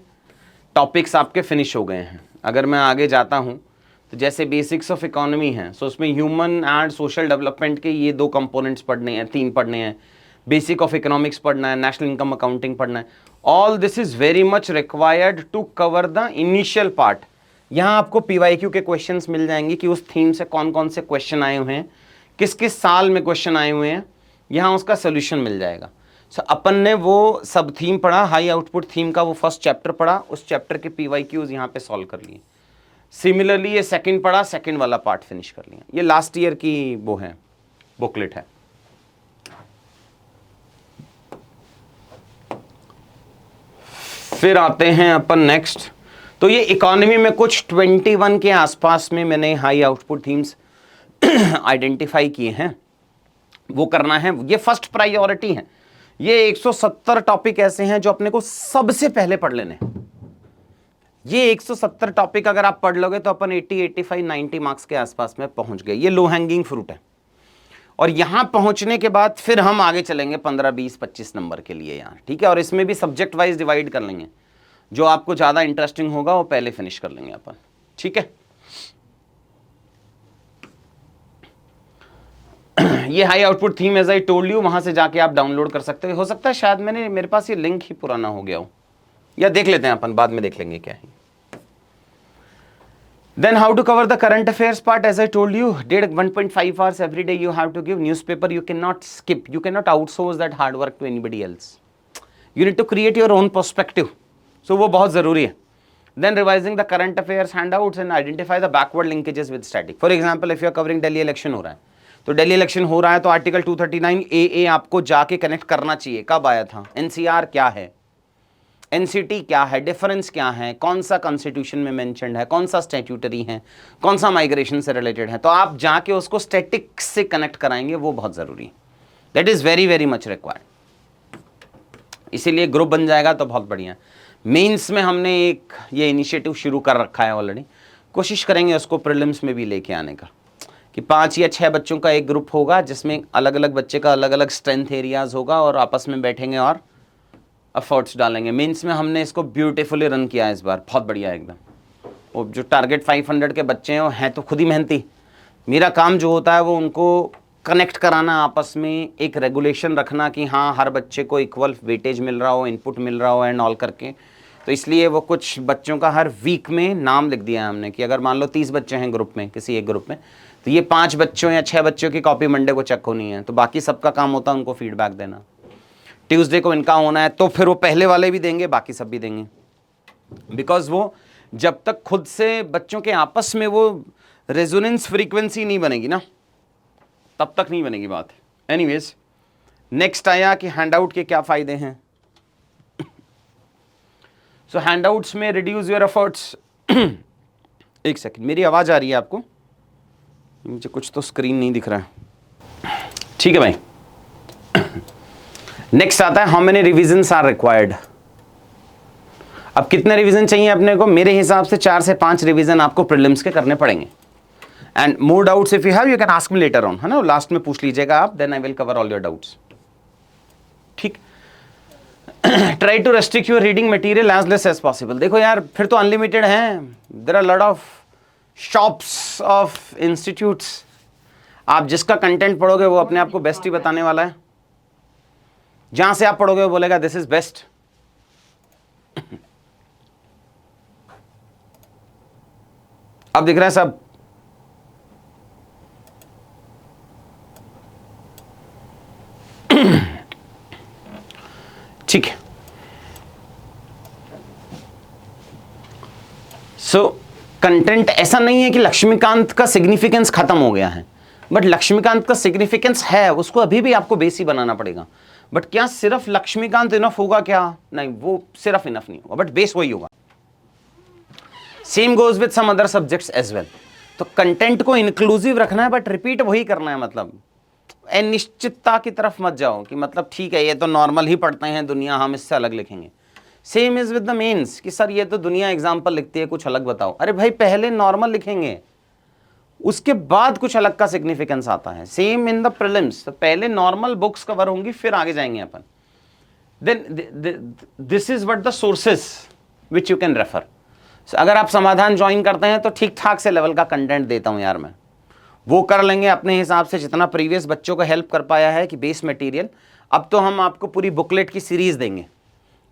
टॉपिक्स आपके फिनिश हो गए हैं। अगर मैं आगे जाता हूँ तो जैसे बेसिक्स ऑफ इकोनॉमी है, सो उसमें ह्यूमन एंड सोशल डेवलपमेंट के ये 2 कंपोनेंट्स पढ़ने हैं, 3 पढ़ने हैं। बेसिक ऑफ इकोनॉमिक्स पढ़ना है, नेशनल इनकम अकाउंटिंग पढ़ना है। All this is very much required to cover the initial part. यहाँ आपको PYQ के क्वेश्चंस मिल जाएंगे कि उस थीम से कौन कौन से क्वेश्चन आए हुए हैं, किस किस साल में क्वेश्चन आए हुए हैं, यहाँ उसका सोल्यूशन मिल जाएगा। सो अपन ने वो सब थीम पढ़ा, हाई आउटपुट थीम का वो फर्स्ट चैप्टर पढ़ा, उस चैप्टर के PYQs यहाँ पे सॉल्व कर लिए। सिमिलरली ये सेकंड पढ़ा, सेकंड वाला पार्ट फिनिश कर लिया। ये लास्ट ईयर की वो है, बुकलेट है। फिर आते हैं अपन नेक्स्ट। तो ये इकोनॉमी में कुछ 21 के आसपास में मैंने हाई आउटपुट थीम्स आइडेंटिफाई किए हैं, वो करना है। ये फर्स्ट प्रायोरिटी है। ये 170 टॉपिक ऐसे हैं जो अपने को सबसे पहले पढ़ लेने। ये 170 टॉपिक अगर आप पढ़ लोगे तो अपन 80, 85, 90 मार्क्स के आसपास में पहुंच गए। ये लो हैंगिंग फ्रूट है। और यहां पहुंचने के बाद फिर हम आगे चलेंगे 15, 20, 25 नंबर के लिए यार, ठीक है। और इसमें भी सब्जेक्ट वाइज डिवाइड कर लेंगे, जो आपको ज्यादा इंटरेस्टिंग होगा वो पहले फिनिश कर लेंगे अपन, ठीक है। ये high output theme as I told you, वहां से जाके आप डाउनलोड कर सकते हो सकता है शायद मेरे पास ये लिंक ही पुराना हो गया हो, या देख लेते हैं अपन, बाद में देख लेंगे क्या है। Then how to cover the current affairs part? As I told you, did 1.5 hours every day you have to give newspaper. You cannot skip. You cannot outsource that hard work to anybody else. You need to create your own perspective. So वो बहुत ज़रूरी है. Then revising the current affairs handouts and identify the backward linkages with static. For example, if you are covering Delhi election हो रहा है, तो Delhi election हो रहा है तो आर्टिकल 239 AA आपको जाके कनेक्ट करना चाहिए। कब आया था? NCR क्या है? एनसीटी क्या है, डिफरेंस क्या है, कौन सा कॉन्स्टिट्यूशन में मेंशन्ड है, कौन सा स्टैट्यूटरी है, कौन सा माइग्रेशन से रिलेटेड है, तो आप जाके उसको स्टैटिक से कनेक्ट कराएंगे, वो बहुत ज़रूरी है। That is very very much required. इसीलिए ग्रुप बन जाएगा तो बहुत बढ़िया। मेंस में हमने एक ये इनिशिएटिव शुरू कर रखा है ऑलरेडी, कोशिश करेंगे उसको प्रीलिम्स में भी लेके आने का, कि 5 या 6 बच्चों का एक ग्रुप होगा जिसमें अलग अलग बच्चे का अलग अलग स्ट्रेंथ एरियाज होगा और आपस में बैठेंगे और एफर्ट्स डालेंगे। मेंस में हमने इसको ब्यूटीफुली रन किया है इस बार, बहुत बढ़िया एकदम। वो जो टारगेट 500 के बच्चे हैं वो हैं तो खुद ही मेहनती। मेरा काम जो होता है वो उनको कनेक्ट कराना आपस में, एक रेगुलेशन रखना कि हाँ हर बच्चे को इक्वल वेटेज मिल रहा हो, इनपुट मिल रहा हो एंड ऑल करके। तो इसलिए वो कुछ बच्चों का हर वीक में नाम लिख दिया है हमने कि अगर मान लो 30 बच्चे हैं ग्रुप में, किसी एक ग्रुप में, तो ये 5 बच्चों या 6 बच्चों की कॉपी मंडे को चेक होनी है, तो बाकी सबका काम होता है उनको फीडबैक देना। ट्यूसडे को इनका होना है तो फिर वो पहले वाले भी देंगे, बाकी सब भी देंगे। बिकॉज वो जब तक खुद से बच्चों के आपस में वो रेजोनेंस फ्रीक्वेंसी नहीं बनेगी ना, तब तक नहीं बनेगी बात। एनीवेज, नेक्स्ट आया कि हैंडआउट के क्या फ़ायदे हैं। सो हैंडआउट्स में रिड्यूस योर एफर्ट्स। एक सेकंड, मेरी आवाज़ आ रही है आपको? मुझे कुछ तो स्क्रीन नहीं दिख रहा है। ठीक है भाई। नेक्स्ट आता है how many revisions are required. अब कितने रिवीजन चाहिए अपने को? मेरे हिसाब से 4 से 5 रिवीजन आपको प्रीलिम्स के करने पड़ेंगे। And more doubts if you have, you can ask me later on, है ना, लास्ट में पूछ लीजिएगा आप, then I will cover all your doubts. ठीक। Try to restrict your reading material as less as possible. देखो यार, फिर तो अनलिमिटेड है, there are lot of shops of institutes. आप जिसका कंटेंट पढ़ोगे वो अपने आप को बेस्ट ही बताने वाला है। जहां से आप पढ़ोगे वो बोलेगा दिस इज बेस्ट। अब दिख रहा है सब? ठीक है। सो कंटेंट ऐसा नहीं है कि लक्ष्मीकांत का सिग्निफिकेंस खत्म हो गया है, बट लक्ष्मीकांत का सिग्निफिकेंस है, उसको अभी भी आपको बेस ही बनाना पड़ेगा। बट क्या सिर्फ लक्ष्मीकांत इनफ होगा क्या? नहीं, वो सिर्फ इनफ नहीं होगा, बट बेस वही होगा। Same goes with some other subjects as well. तो कंटेंट को इंक्लूसिव रखना है, बट रिपीट वही करना है। मतलब अनिश्चितता की तरफ मत जाओ कि मतलब ठीक है ये तो नॉर्मल ही पढ़ते हैं दुनिया, हम इससे अलग लिखेंगे। Same is with the mains कि सर ये तो दुनिया एग्जाम्पल लिखती है, कुछ अलग बताओ। अरे भाई पहले नॉर्मल लिखेंगे, उसके बाद कुछ अलग का सिग्निफिकेंस आता है। सेम इन द प्रीलिम्स, तो पहले नॉर्मल बुक्स कवर होंगी, फिर आगे जाएंगे अपन। Then this is what the sources which you can refer. अगर आप समाधान ज्वाइन करते हैं तो ठीक ठाक से लेवल का कंटेंट देता हूं यार मैं, वो कर लेंगे अपने हिसाब से जितना प्रीवियस बच्चों को हेल्प कर पाया है कि बेस मटेरियल। अब तो हम आपको पूरी बुकलेट की सीरीज देंगे,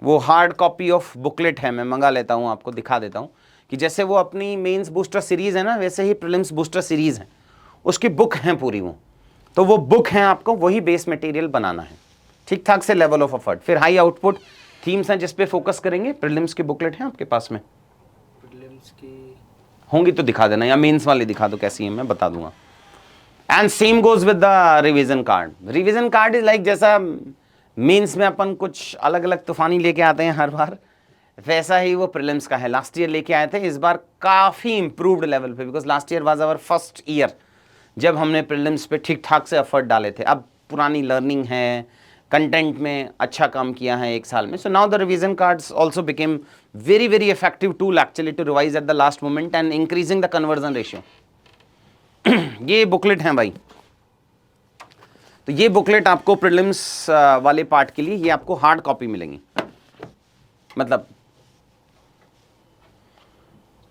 वो हार्ड कॉपी ऑफ बुकलेट है, मैं मंगा लेता हूँ, आपको दिखा देता हूँ कि जैसे वो अपनी मेंस बूस्टर सीरीज है ना, वैसे ही प्रीलिम्स बूस्टर सीरीज है, उसकी बुक है पूरी वो। तो वो बुक है, आपको वही बेस मटेरियल बनाना है, ठीक ठाक से लेवल ऑफ एफर्ट। फिर हाई आउटपुट थीम्स हैं जिस पे फोकस करेंगे। प्रीलिम्स की बुकलेट है आपके पास में? प्रीलिम्स की होंगी तो दिखा देना, या मेंस वाली दिखा दो कैसी है, मैं बता दूंगा। And same goes with the revision card. Revision card is like जैसा मेंस में अपन कुछ अलग अलग तूफानी लेके आते हैं हर बार, वैसा ही वो प्रीलिम्स का है। लास्ट ईयर लेके आए थे, इस बार काफ़ी इंप्रूव्ड लेवल पे, because last year was our first year जब हमने प्रीलिम्स पे ठीक ठाक से एफर्ट डाले थे। अब पुरानी लर्निंग है, कंटेंट में अच्छा काम किया है एक साल में। So now the revision cards also became very very effective tool actually to revise at the last moment and increasing the conversion ratio. ये बुकलेट है भाई, तो ये बुकलेट आपको प्रीलिम्स वाले पार्ट के लिए ये आपको हार्ड कॉपी मिलेंगी। मतलब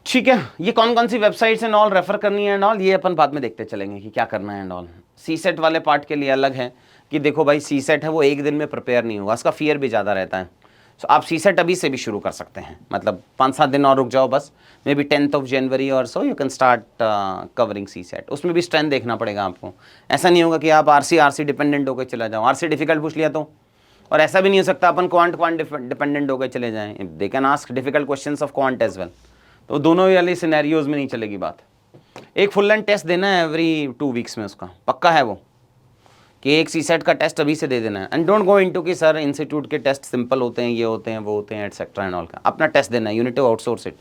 ठीक है, ये कौन कौन सी वेबसाइट्स एंड ऑल रेफर करनी है एंड ऑल, ये अपन बाद में देखते चलेंगे कि क्या करना है एंड ऑल। सी सेट वाले पार्ट के लिए अलग है कि देखो भाई सी सेट है वो एक दिन में प्रिपेयर नहीं होगा, उसका फियर भी ज़्यादा रहता है। सो आप सी सेट अभी से भी शुरू कर सकते हैं, मतलब 5-7 दिन और रुक जाओ बस, मे बी 10th जनवरी और so you can start covering C set. उसमें भी स्ट्रेंथ देखना पड़ेगा आपको, ऐसा नहीं होगा कि आप आरसी डिपेंडेंट होकर चला जाओ। आरसी डिफिकल्ट पूछ लिया तो, और ऐसा भी नहीं हो सकता अपन क्वांट डिपेंडेंट होकर चले जाएं। They can ask difficult questions of quant as well, तो दोनों वाले सिनेरियोज में नहीं चलेगी बात। एक फुल लेंथ टेस्ट देना है एवरी 2 वीक्स में, उसका पक्का है वो कि एक सी सेट का टेस्ट अभी से दे देना है। एंड डोंट गो इनटू कि सर इंस्टीट्यूट के टेस्ट सिंपल होते हैं, ये होते हैं, वो होते हैं, एटसेट्रा एंड ऑल का। अपना टेस्ट देना है, you need to outsource it.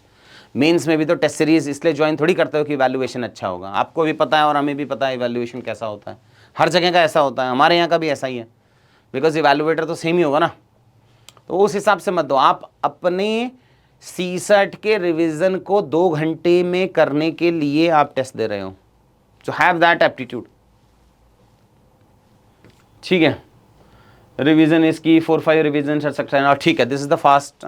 Mains में भी तो टेस्ट सीरीज इसलिए ज्वाइन थोड़ी करते हो कि इवैल्यूएशन अच्छा होगा, आपको भी पता है और हमें भी पता है इवैल्यूएशन कैसा होता है, हर जगह का ऐसा होता है, हमारे यहाँ का भी ऐसा ही है, बिकॉज इवैल्यूएटर तो सेम ही होगा ना। तो उस हिसाब से मत दो, आप अपने सी सेट के रिवीजन को 2 घंटे में करने के लिए आप टेस्ट दे रहे हो, सो हैव दैट एप्टीट्यूड, ठीक है। रिवीजन इसकी 4-5 रिवीजन एक्सेट्रा, ठीक है। This is the fast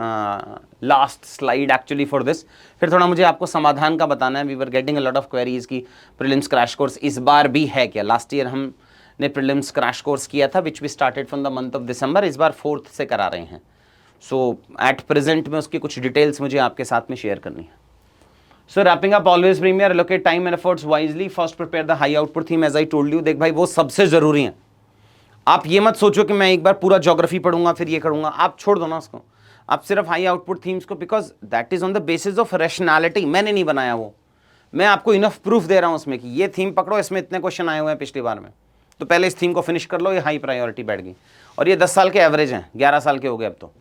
last slide actually for this. फिर थोड़ा मुझे आपको समाधान का बताना है। We were getting a lot of queries की प्रीलिम्स क्रैश कोर्स इस बार भी है क्या। लास्ट ईयर हमने प्रीलिम्स क्रैश कोर्स किया था which we started from the month of December, इस बार 4th से करा रहे हैं। सो एट प्रेजेंट में उसकी कुछ डिटेल्स मुझे आपके साथ में शेयर करनी है। So wrapping up, always premier, allocate time and efforts wisely, first prepare the high output theme as I told you. देख भाई वो सबसे जरूरी है, आप ये मत सोचो कि मैं एक बार पूरा ज्योग्राफी पढ़ूंगा फिर ये करूंगा, आप छोड़ दो ना उसको। आप सिर्फ हाई आउटपुट थीम्स को, because that is on the basis of rationality. मैंने नहीं बनाया वो, मैं आपको इनफ प्रूफ दे रहा हूं उसमें कि ये थीम पकड़ो, इसमें इतने क्वेश्चन आए हुए हैं पिछली बार में, तो पहले इस थीम को फिनिश कर लो, ये हाई प्रायोरिटी बैठ गई। और ये 10 साल के एवरेज हैं, 11 साल के हो गए अब तो।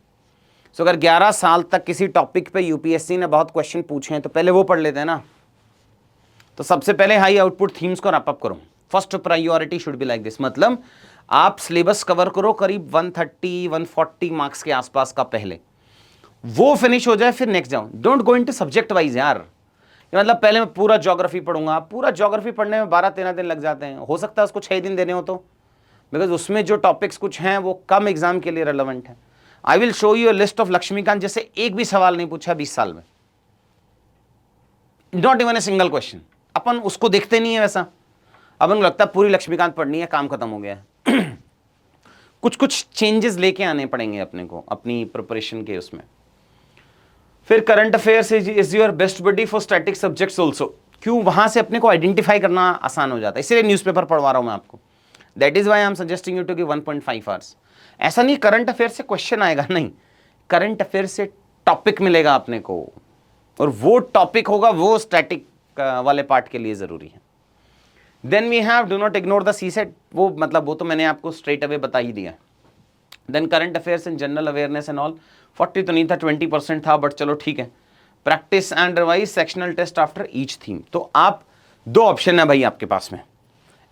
सो अगर 11 साल तक किसी टॉपिक पे यूपीएससी ने बहुत क्वेश्चन पूछे हैं तो पहले वो पढ़ लेते हैं ना। तो सबसे पहले हाई आउटपुट थीम्स को रैप अप करो। First priority should be like this, मतलब आप सिलेबस कवर करो करीब 130-140 मार्क्स के आसपास का, पहले वो फिनिश हो जाए फिर नेक्स्ट जाओ। Don't go into subject wise यार, मतलब पहले मैं पूरा ज्योग्राफी पढ़ूंगा। पूरा ज्योग्राफी पढ़ने में 12-13 दिन लग जाते हैं, हो सकता है उसको 6 दिन देने हो तो, बिकॉज उसमें जो टॉपिक्स कुछ हैं वो कम एग्जाम के लिए रेलेवेंट है। I will show you a list of Laxmikanth, जैसे एक भी सवाल नहीं पूछा 20 साल में, not even a single question. अपन उसको देखते नहीं है वैसा, अपन को लगता है पूरी लक्ष्मीकांत पढ़नी है, काम खत्म हो गया है। कुछ कुछ चेंजेस लेके आने पड़ेंगे अपने को अपनी प्रिपरेशन के उसमें। फिर current affairs is your best buddy for static subjects also. क्यों, वहां से अपने को आइडेंटिफाई करना आसान हो जाता है, इसीलिए न्यूज़पेपर पढ़वा रहा हूं मैं आपको। That is why I am suggesting you to give 1.5 hours. ऐसा नहीं करंट अफेयर से क्वेश्चन आएगा, नहीं, करंट अफेयर से टॉपिक मिलेगा अपने को, और वो टॉपिक होगा वो स्टैटिक वाले पार्ट के लिए ज़रूरी है। Then we have do not ignore the CSAT, वो मतलब वो तो मैंने आपको स्ट्रेट अवे बता ही दिया। Then current affairs and general awareness and all, 40 तो नहीं था, 20% था, बट चलो ठीक है। Practice and revise sectional test after each theme. तो आप दो ऑप्शन है भाई आपके पास में,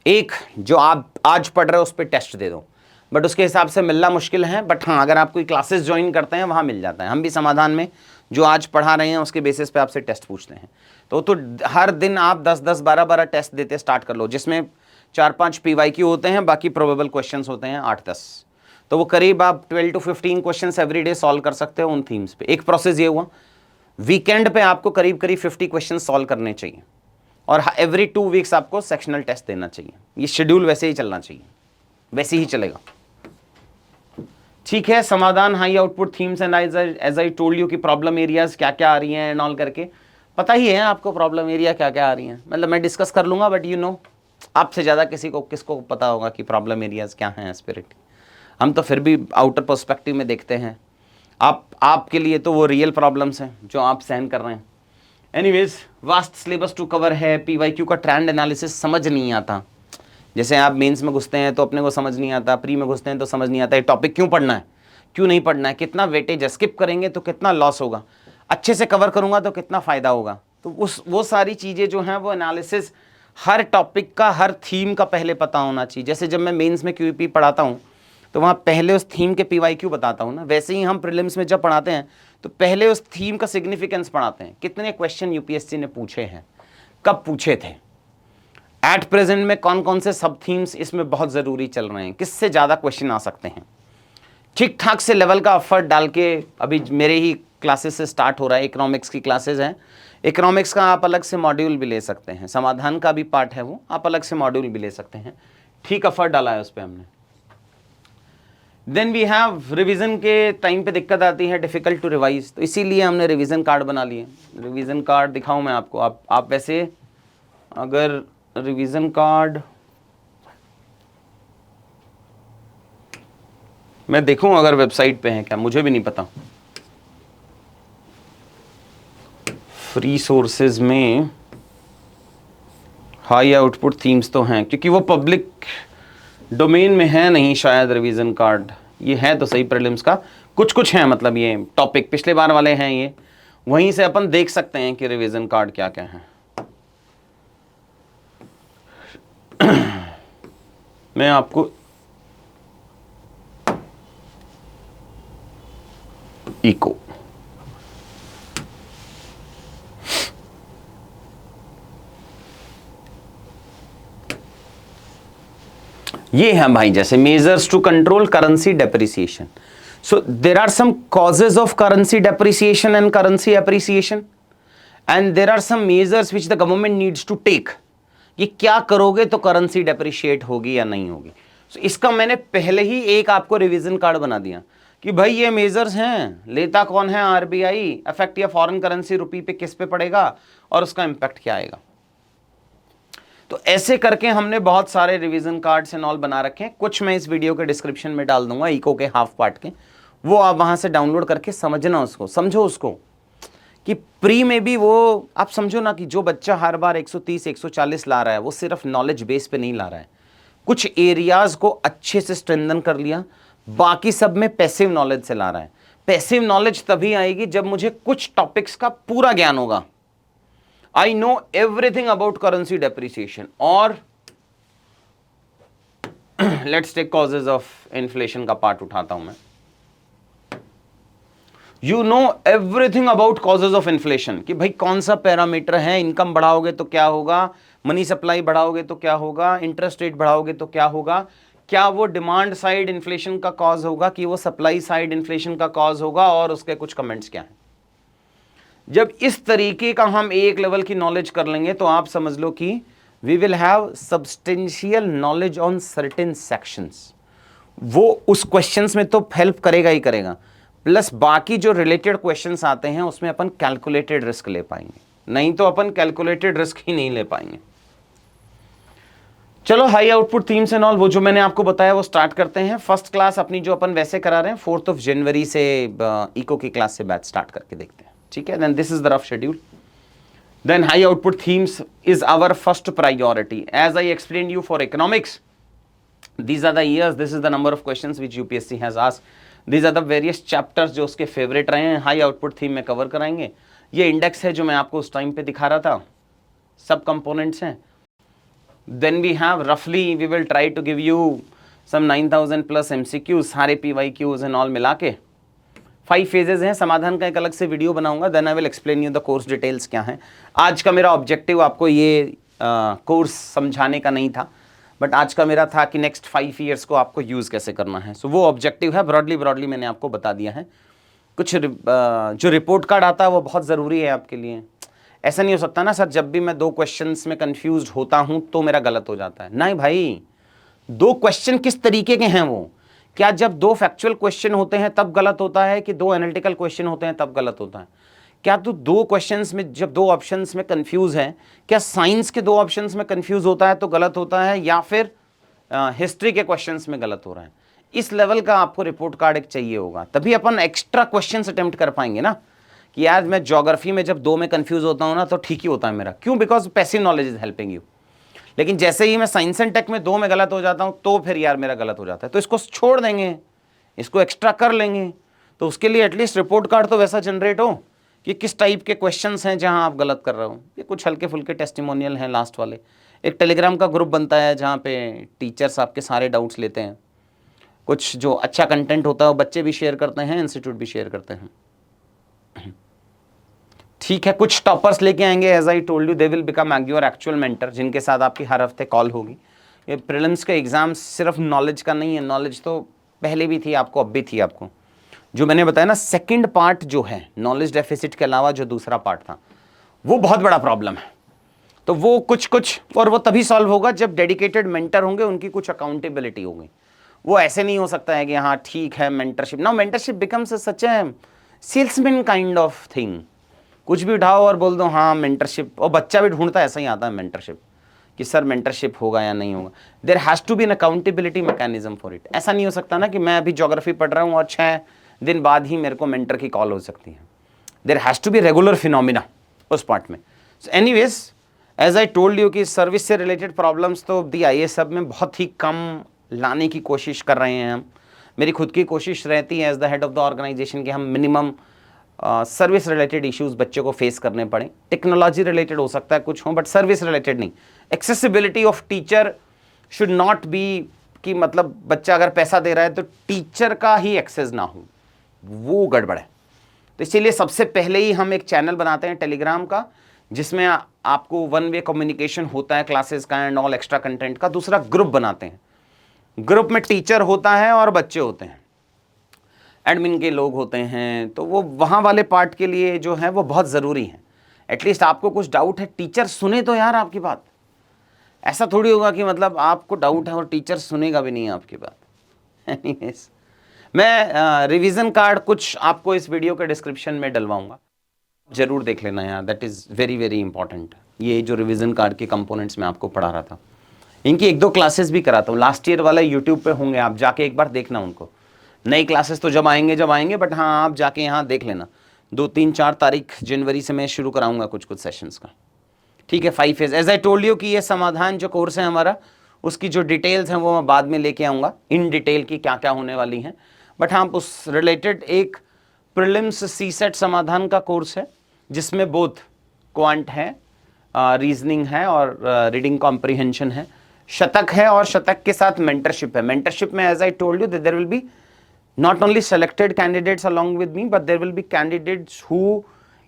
एक जो आप आज पढ़ रहे हो उस पर टेस्ट दे दो, बट उसके हिसाब से मिलना मुश्किल है, बट हाँ अगर आप कोई क्लासेस ज्वाइन करते हैं वहाँ मिल जाता है। हम भी समाधान में जो आज पढ़ा रहे हैं उसके बेसिस पे आपसे टेस्ट पूछते हैं। तो हर दिन आप 10-10, 12-12 टेस्ट देते स्टार्ट कर लो, जिसमें 4-5 PYQ होते हैं, बाकी प्रोबेबल क्वेश्चंस होते हैं 8-10। तो वो करीब आप 12 to 15 questions every day solve कर सकते हो उन थीम्स पे। एक प्रोसेस ये हुआ, वीकेंड पे आपको करीब करीब 50 क्वेश्चन सॉल्व करने चाहिए, और एवरी 2 वीक्स आपको सेक्शनल टेस्ट देना चाहिए। ये शेड्यूल वैसे ही चलना चाहिए, वैसे ही चलेगा, ठीक है। समाधान, high output themes and as I told you कि प्रॉब्लम एरियाज क्या क्या आ रही हैं एंड ऑल करके पता ही है आपको प्रॉब्लम एरिया क्या क्या आ रही हैं। मतलब मैं डिस्कस कर लूँगा, बट यू नो आपसे ज़्यादा किसको पता होगा कि प्रॉब्लम एरियाज क्या हैं एस्पिरेट। हम तो फिर भी आउटर पर्सपेक्टिव में देखते हैं, आपके लिए तो वो रियल प्रॉब्लम्स हैं जो आप सहन कर रहे हैं। Anyways, vast syllabus to cover है, PYQ का ट्रेंड एनालिसिस समझ नहीं आता। जैसे आप मेंस में घुसते हैं तो अपने को समझ नहीं आता, प्री में घुसते हैं तो समझ नहीं आता ये टॉपिक क्यों पढ़ना है, क्यों नहीं पढ़ना है, कितना वेटेज है, स्किप करेंगे तो कितना लॉस होगा, अच्छे से कवर करूँगा तो कितना फ़ायदा होगा। तो वो सारी चीज़ें जो हैं वो एनालिसिस हर टॉपिक का, हर थीम का पहले पता होना चाहिए। जैसे जब मैं मेंस में QEP पढ़ाता हूँ तो वहाँ पहले उस थीम के PYQ बताता हूँ ना, वैसे ही हम प्रीलिम्स में जब पढ़ाते हैं तो पहले उस थीम का सिग्निफिकेंस पढ़ाते हैं। कितने क्वेश्चन UPSC ने पूछे हैं, कब पूछे थे, एट प्रेजेंट में कौन कौन से सब थीम्स इसमें बहुत ज़रूरी चल रहे हैं, किससे ज़्यादा क्वेश्चन आ सकते हैं। ठीक ठाक से लेवल का एफर्ट डाल के, अभी मेरे ही क्लासेस से स्टार्ट हो रहा है, इकोनॉमिक्स की क्लासेस हैं। इकोनॉमिक्स का आप अलग से मॉड्यूल भी ले सकते हैं, समाधान का भी पार्ट है वो, आप अलग से मॉड्यूल भी ले सकते हैं। ठीक एफर्ट डाला है उस पर हमने। देन वी हैव रिवीजन के टाइम पे दिक्कत आती है, डिफ़िकल्ट टू रिवाइज, तो इसीलिए हमने रिवीजन कार्ड बना लिए। रिवीजन कार्ड दिखाऊं मैं आपको, आप वैसे अगर रिवीजन कार्ड मैं देखूं अगर वेबसाइट पे है क्या, मुझे भी नहीं पता। फ्री सोर्सेज में हाई आउटपुट थीम्स तो हैं, क्योंकि वो पब्लिक डोमेन में है नहीं शायद रिवीजन कार्ड। ये है तो सही प्रीलिम्स का, कुछ हैं, मतलब ये टॉपिक पिछले बार वाले हैं, ये वहीं से अपन देख सकते हैं कि रिवीजन कार्ड क्या क्या है। मैं आपको इको ये है भाई, जैसे measures to control currency depreciation. So there are some causes of currency depreciation and currency appreciation, and there are some measures which the government needs to take. ये क्या करोगे तो करेंसी डेप्रिशिएट होगी या नहीं होगी। सो इसका मैंने पहले ही एक आपको रिवीजन कार्ड बना दिया कि भाई ये मेजर्स हैं, लेता कौन है RBI, इफेक्ट या फॉरेन करेंसी रुपी पे किस पे पड़ेगा और उसका इंपैक्ट क्या आएगा। तो ऐसे करके हमने बहुत सारे रिवीजन कार्ड्स एंड ऑल बना रखे हैं, कुछ मैं इस वीडियो के डिस्क्रिप्शन में डाल दूंगा, इको के हाफ पार्ट के, वो आप वहां से डाउनलोड करके समझना उसको, समझो उसको कि प्री में भी वो आप समझो ना कि जो बच्चा हर बार 130 140 ला रहा है वो सिर्फ नॉलेज बेस पे नहीं ला रहा है, कुछ एरियाज को अच्छे से स्ट्रेंथन कर लिया, बाकी सब में पैसिव नॉलेज से ला रहा है। पैसिव नॉलेज तभी आएगी जब मुझे कुछ टॉपिक्स का पूरा ज्ञान होगा। I know everything about currency depreciation, और let's take causes of inflation का पार्ट उठाता हूं मैं। You know everything about causes of inflation, कि भाई कौन सा पैरामीटर है, इनकम बढ़ाओगे तो क्या होगा, मनी सप्लाई बढ़ाओगे तो क्या होगा, इंटरेस्ट रेट बढ़ाओगे तो क्या होगा, क्या वो डिमांड साइड इन्फ्लेशन का कॉज होगा कि वो सप्लाई साइड इन्फ्लेशन का कॉज होगा, और उसके कुछ कमेंट्स क्या हैं। जब इस तरीके का हम एक लेवल की नॉलेज कर लेंगे तो आप समझ लो कि we will have substantial knowledge on certain sections. वो उस क्वेश्चंस में तो हेल्प करेगा ही करेगा, प्लस बाकी जो रिलेटेड क्वेश्चंस आते हैं उसमें अपन कैलकुलेटेड रिस्क ले पाएंगे, नहीं तो अपन कैलकुलेटेड रिस्क ही नहीं ले पाएंगे। चलो high output themes and all, वो जो मैंने आपको बताया वो स्टार्ट करते हैं। फर्स्ट क्लास अपनी जो अपन वैसे करा रहे हैं 4 जनवरी से इको की क्लास से बैच स्टार्ट करके देखते हैं। ठीक है, then this is the rough schedule. Then high output themes is our first priority. As I explained you for economics, these are the years, this is the number of questions which UPSC has asked. These are the various chapters जो उसके favourite रहे हैं, high output theme में cover कराएंगे. ये index है जो मैं आपको उस टाइम पे दिखा रहा था, सब कंपोनेंट्स हैं. Then we have roughly, we will try to give you some 9000 plus MCQs, सारे PYQs and all मिला के 5 फेजेस हैं. समाधान का एक अलग से वीडियो बनाऊंगा. Then I will explain you the course details क्या हैं. आज का मेरा ऑब्जेक्टिव आपको ये कोर्स समझाने का नहीं था, बट आज का मेरा था कि नेक्स्ट 5 ईयर्स को आपको यूज़ कैसे करना है. सो वो ऑब्जेक्टिव है. ब्रॉडली मैंने आपको बता दिया है. कुछ जो रिपोर्ट कार्ड आता है वो बहुत ज़रूरी है आपके लिए. ऐसा नहीं हो सकता ना सर, जब भी मैं 2 क्वेश्चंस में कंफ्यूज होता हूँ तो मेरा गलत हो जाता है. नहीं भाई, 2 क्वेश्चन किस तरीके के हैं वो? क्या जब 2 फैक्चुअल क्वेश्चन होते हैं तब गलत होता है कि 2 एनालिटिकल क्वेश्चन होते हैं तब गलत होता है? क्या तू 2 क्वेश्चंस में जब 2 ऑप्शंस में कंफ्यूज है, क्या साइंस के 2 ऑप्शंस में कंफ्यूज होता है तो गलत होता है, या फिर हिस्ट्री के क्वेश्चंस में गलत हो रहा है? इस लेवल का आपको रिपोर्ट कार्ड एक चाहिए होगा, तभी अपन एक्स्ट्रा क्वेश्चंस अटेम्प्ट कर पाएंगे ना. कि यार मैं ज्योग्राफी में जब 2 में कंफ्यूज होता हूँ ना तो ठीक ही होता है मेरा. क्यों? Because passive knowledge is helping you. लेकिन जैसे ही मैं साइंस एंड टेक में 2 में गलत हो जाता हूँ तो फिर यार मेरा गलत हो जाता है. तो इसको छोड़ देंगे, इसको एक्स्ट्रा कर लेंगे. तो उसके लिए एटलीस्ट रिपोर्ट कार्ड तो वैसा जनरेट हो कि किस टाइप के क्वेश्चंस हैं जहां आप गलत कर रहे हो. ये कुछ हल्के फुल्के टेस्टिमोनियल हैं लास्ट वाले. एक टेलीग्राम का ग्रुप बनता है जहां पे टीचर्स आपके सारे डाउट्स लेते हैं. कुछ जो अच्छा कंटेंट होता है वो बच्चे भी शेयर करते हैं, इंस्टीट्यूट भी शेयर करते हैं. ठीक है, कुछ टॉपर्स लेके आएंगे. As I told you, they will become your actual mentor, जिनके साथ आपकी हर हफ्ते कॉल होगी. ये प्रीलिम्स का एग्जाम सिर्फ नॉलेज का नहीं है. नॉलेज तो पहले भी थी आपको, अब भी थी आपको. जो मैंने बताया ना, सेकंड पार्ट जो है नॉलेज डेफिसिट के अलावा जो दूसरा पार्ट था, वो बहुत बड़ा प्रॉब्लम है. तो वो कुछ और वो तभी सॉल्व होगा जब डेडिकेटेड मेंटर होंगे, उनकी कुछ अकाउंटेबिलिटी होगी. वो ऐसे नहीं हो सकता है कि हाँ ठीक है mentorship. Now mentorship becomes such A salesman kind of thing. कुछ भी उठाओ और बोल दो हाँ मेंटरशिप, और बच्चा भी ढूंढता है ऐसा ही आता है मेंटरशिप कि सर मेंटरशिप होगा या नहीं होगा. There has to be an accountability mechanism for it. ऐसा नहीं हो सकता ना कि मैं अभी ज्योग्राफी पढ़ रहा हूँ और 6 दिन बाद ही मेरे को मेंटर की कॉल हो सकती है. There has to be regular phenomena उस पार्ट में. So anyways, as I told you कि सर्विस से रिलेटेड प्रॉब्लम्स तो दी आई सब में बहुत ही कम लाने की कोशिश कर रहे हैं हम. मेरी खुद की कोशिश रहती है as the head of the organisation कि हम मिनिमम सर्विस रिलेटेड इश्यूज बच्चे को फेस करने पड़े. टेक्नोलॉजी रिलेटेड हो सकता है कुछ हो, बट सर्विस रिलेटेड नहीं. Accessibility of teacher should not be कि मतलब बच्चा अगर पैसा दे रहा है तो टीचर का ही एक्सेस ना हो, वो गड़बड़ है. तो इसीलिए सबसे पहले ही हम एक चैनल बनाते हैं टेलीग्राम का, जिसमें आपको 1 वे कम्युनिकेशन होता है क्लासेस का एंड ऑल एक्स्ट्रा कंटेंट का. दूसरा ग्रुप बनाते हैं. ग्रुप में टीचर होता है और बच्चे होते हैं, एडमिन के लोग होते हैं. तो वो वहाँ वाले पार्ट के लिए जो है वो बहुत ज़रूरी है. एटलीस्ट आपको कुछ डाउट है, टीचर सुने तो यार आपकी बात. ऐसा थोड़ी होगा कि मतलब आपको डाउट है और टीचर सुनेगा भी नहीं आपकी बात. एनीवेज, मैं रिवीजन कार्ड कुछ आपको इस वीडियो के डिस्क्रिप्शन में डलवाऊंगा, जरूर देख लेना यार. That is very very important. ये जो रिवीजन कार्ड के कंपोनेंट्स में आपको पढ़ा रहा था, इनकी 1-2 क्लासेस भी कराता हूँ. लास्ट ईयर वाला यूट्यूब पे होंगे, आप जाके एक बार देखना उनको. नई क्लासेस तो जब आएंगे, बट हाँ आप जाके यहाँ देख लेना. 2-3-4 तारीख जनवरी से मैं शुरू कराऊंगा कुछ सेशंस का. ठीक है, 5 phase. As I told you कि ये समाधान जो कोर्स है हमारा, उसकी जो डिटेल्स हैं वो मैं बाद में लेके आऊँगा, इन डिटेल की क्या क्या होने वाली हैं. बट हाँ, उस रिलेटेड एक प्रीलिम्स सीसेट समाधान का कोर्स है जिसमें बोथ क्वांट है, रीजनिंग है और रीडिंग कॉम्प्रिहेंशन है. शतक है और शतक के साथ मेंटरशिप है. मेंटरशिप में as I told you that there will be not only selected candidates along with me, but there will be candidates who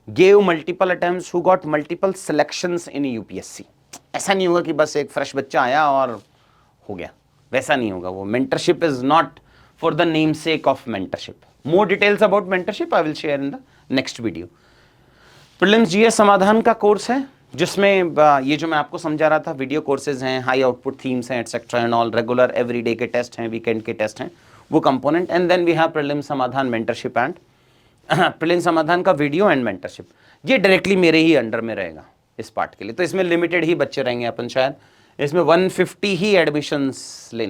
gave multiple attempts, who got multiple selections in UPSC. ऐसा नहीं होगा कि बस एक fresh बच्चा आया और हो गया, वैसा नहीं होगा. वो mentorship is not for the namesake of mentorship. More details about mentorship I will share in the next video. Prelims GS समाधान का कोर्स है जिसमें ये जो मैं आपको समझा रहा था, वीडियो कोर्सेज हैं, हाई आउटपुट थीम्स हैं, etcetera and all. Regular everyday के टेस्ट हैं, वीकेंड के टेस्ट हैं, वो component. And then we have prelim Samadhan mentorship and prelim Samadhan का वीडियो एंड मेंटरशिप. ये डायरेक्टली मेरे ही अंडर में रहेगा इस पार्ट के लिए. तो इसमें लिमिटेड ही बच्चे रहेंगे. अपन शायद इसमें 150 ही एडमिशन्स लेने